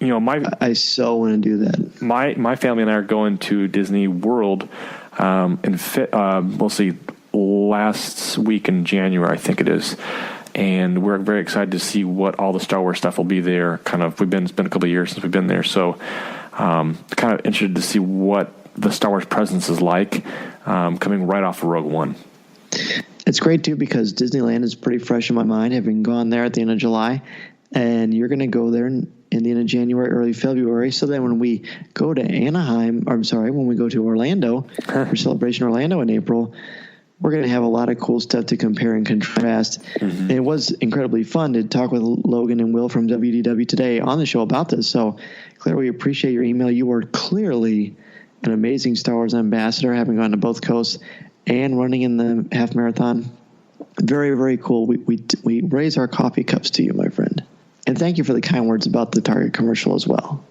I so want to do that. My family and I are going to Disney World we'll see, last week in January, I think it is. And we're very excited to see what all the Star Wars stuff will be there. It's been a couple of years since we've been there. So kind of interested to see what the Star Wars presence is like coming right off of Rogue One. It's great, too, because Disneyland is pretty fresh in my mind, having gone there at the end of July. And you're going to go there in the end of January, early February. So then when we go to when we go to Orlando for Celebration Orlando in April, we're going to have a lot of cool stuff to compare and contrast. Mm-hmm. And it was incredibly fun to talk with Logan and Will from WDW today on the show about this. So, Claire, we appreciate your email. You are clearly an amazing Star Wars ambassador, having gone to both coasts and running in the half marathon. Very, very cool. We raise our coffee cups to you, my friend. And thank you for the kind words about the Target commercial as well.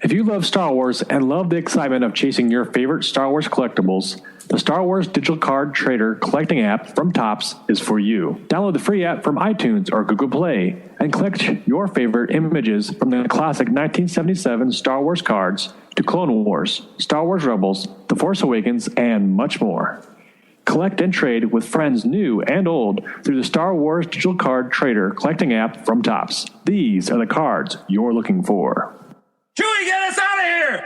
If you love Star Wars and love the excitement of chasing your favorite Star Wars collectibles, the Star Wars Digital Card Trader collecting app from Topps is for you. Download the free app from iTunes or Google Play and collect your favorite images from the classic 1977 Star Wars cards to Clone Wars, Star Wars Rebels, The Force Awakens, and much more. Collect and trade with friends new and old through the Star Wars Digital Card Trader collecting app from Topps. These are the cards you're looking for. Chewie, get us out of here!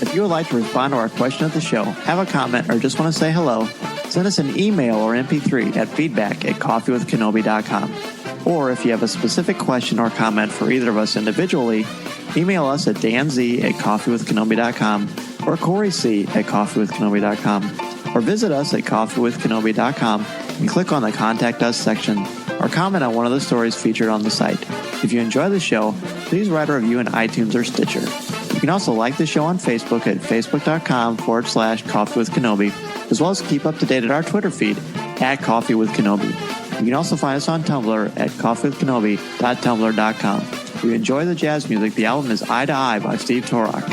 If you would like to respond to our question of the show, have a comment, or just want to say hello, send us an email or MP3 at feedback@coffeewithkenobi.com. Or if you have a specific question or comment for either of us individually, email us at danz@coffeewithkenobi.com or coryc@coffeewithkenobi.com, or visit us at coffeewithkenobi.com and click on the Contact Us section, or comment on one of the stories featured on the site. If you enjoy the show, please write a review in iTunes or Stitcher. You can also like the show on Facebook at facebook.com/coffeewithkenobi, as well as keep up to date at our Twitter feed at Coffee with Kenobi. You can also find us on Tumblr at coffeewithkenobi.tumblr.com. If you enjoy the jazz music, the album is Eye to Eye by Steve Torok.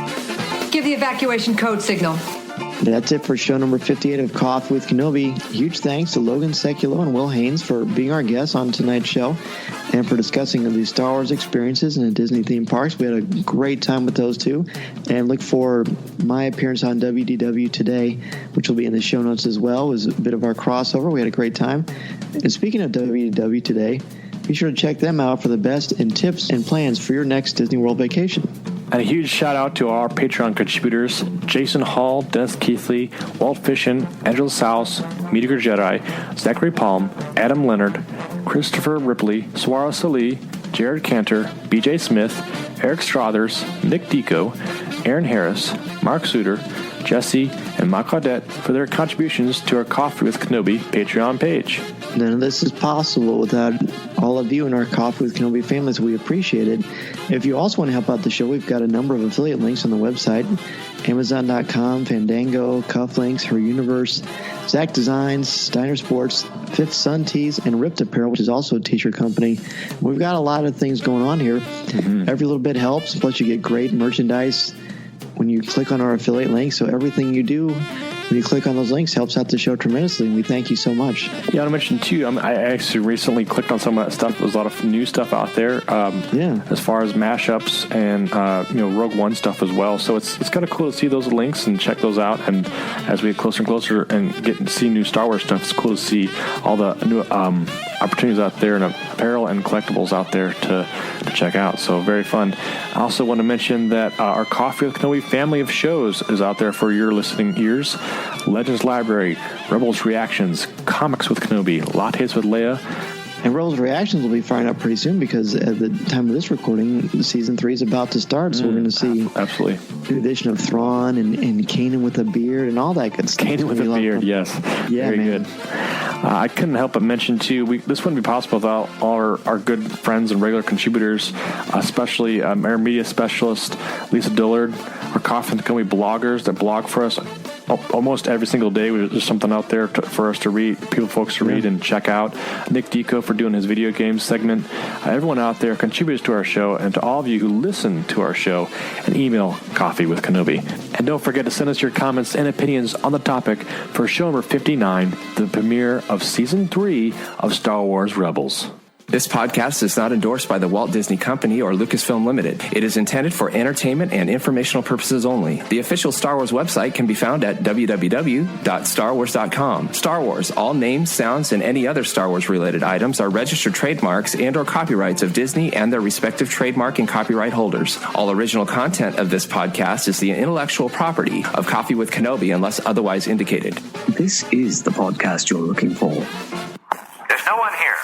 Give the evacuation code signal. That's it for show number 58 of Coffee with Kenobi. Huge thanks to Logan, Sekulow, and Will Haynes for being our guests on tonight's show and for discussing the Star Wars experiences in the Disney theme parks. We had a great time with those two, and look for my appearance on WDW today, which will be in the show notes as well. It was a bit of our crossover. We had a great time. And speaking of WDW today, be sure to check them out for the best in tips and plans for your next Disney World vacation. And a huge shout out to our Patreon contributors, Jason Hall, Dennis Keithley, Walt Fishin, Angela Souse, Meteor Jedi, Zachary Palm, Adam Leonard, Christopher Ripley, Swara Salih, Jared Cantor, BJ Smith, Eric Strothers, Nick Deco, Aaron Harris, Mark Suter, Jesse, and Mike Claudette for their contributions to our Coffee with Kenobi Patreon page. None of this is possible without all of you and our Coffee with Kenobi family, so we appreciate it. If you also want to help out the show, we've got a number of affiliate links on the website. Amazon.com, Fandango, Cufflinks, Her Universe, Zach Designs, Steiner Sports, Fifth Sun Tees, and Ripped Apparel, which is also a t-shirt company. We've got a lot of things going on here. Mm-hmm. Every little bit helps, plus you get great merchandise when you click on our affiliate link. So everything you do when you click on those links, helps out the show tremendously, and we thank you so much. Yeah, I want to mention too, I actually recently clicked on some of that stuff. There's a lot of new stuff out there. As far as mashups and Rogue One stuff as well. So it's kind of cool to see those links and check those out. And as we get closer and closer and get to see new Star Wars stuff, it's cool to see all the new opportunities out there and apparel and collectibles out there to check out. So very fun. I also want to mention that our Coffee with Kenobi family of shows is out there for your listening ears. Legends Library, Rebels Reactions, Comics with Kenobi, Lattes with Leia. And Rebels Reactions will be firing up pretty soon because at the time of this recording, Season 3 is about to start, so we're going to see the addition of Thrawn and Kanan with a beard and all that good stuff. Kanan with a beard, yes. Yeah, very good. I couldn't help but mention, too, this wouldn't be possible without all our good friends and regular contributors, especially our media specialist, Lisa Dillard, our Coffee with Kenobi bloggers that blog for us almost every single day. There's something out there for us to read, folks to read and check out. Nick Deco for doing his video games segment. Everyone out there contributes to our show, and to all of you who listen to our show, and email Coffee with Kenobi. And don't forget to send us your comments and opinions on the topic for show number 59, the premiere of Season 3 of Star Wars Rebels. This podcast is not endorsed by the Walt Disney Company or Lucasfilm Limited. It is intended for entertainment and informational purposes only. The official Star Wars website can be found at www.starwars.com. Star Wars, all names, sounds, and any other Star Wars-related items are registered trademarks and or copyrights of Disney and their respective trademark and copyright holders. All original content of this podcast is the intellectual property of Coffee with Kenobi unless otherwise indicated. This is the podcast you're looking for. There's no one here.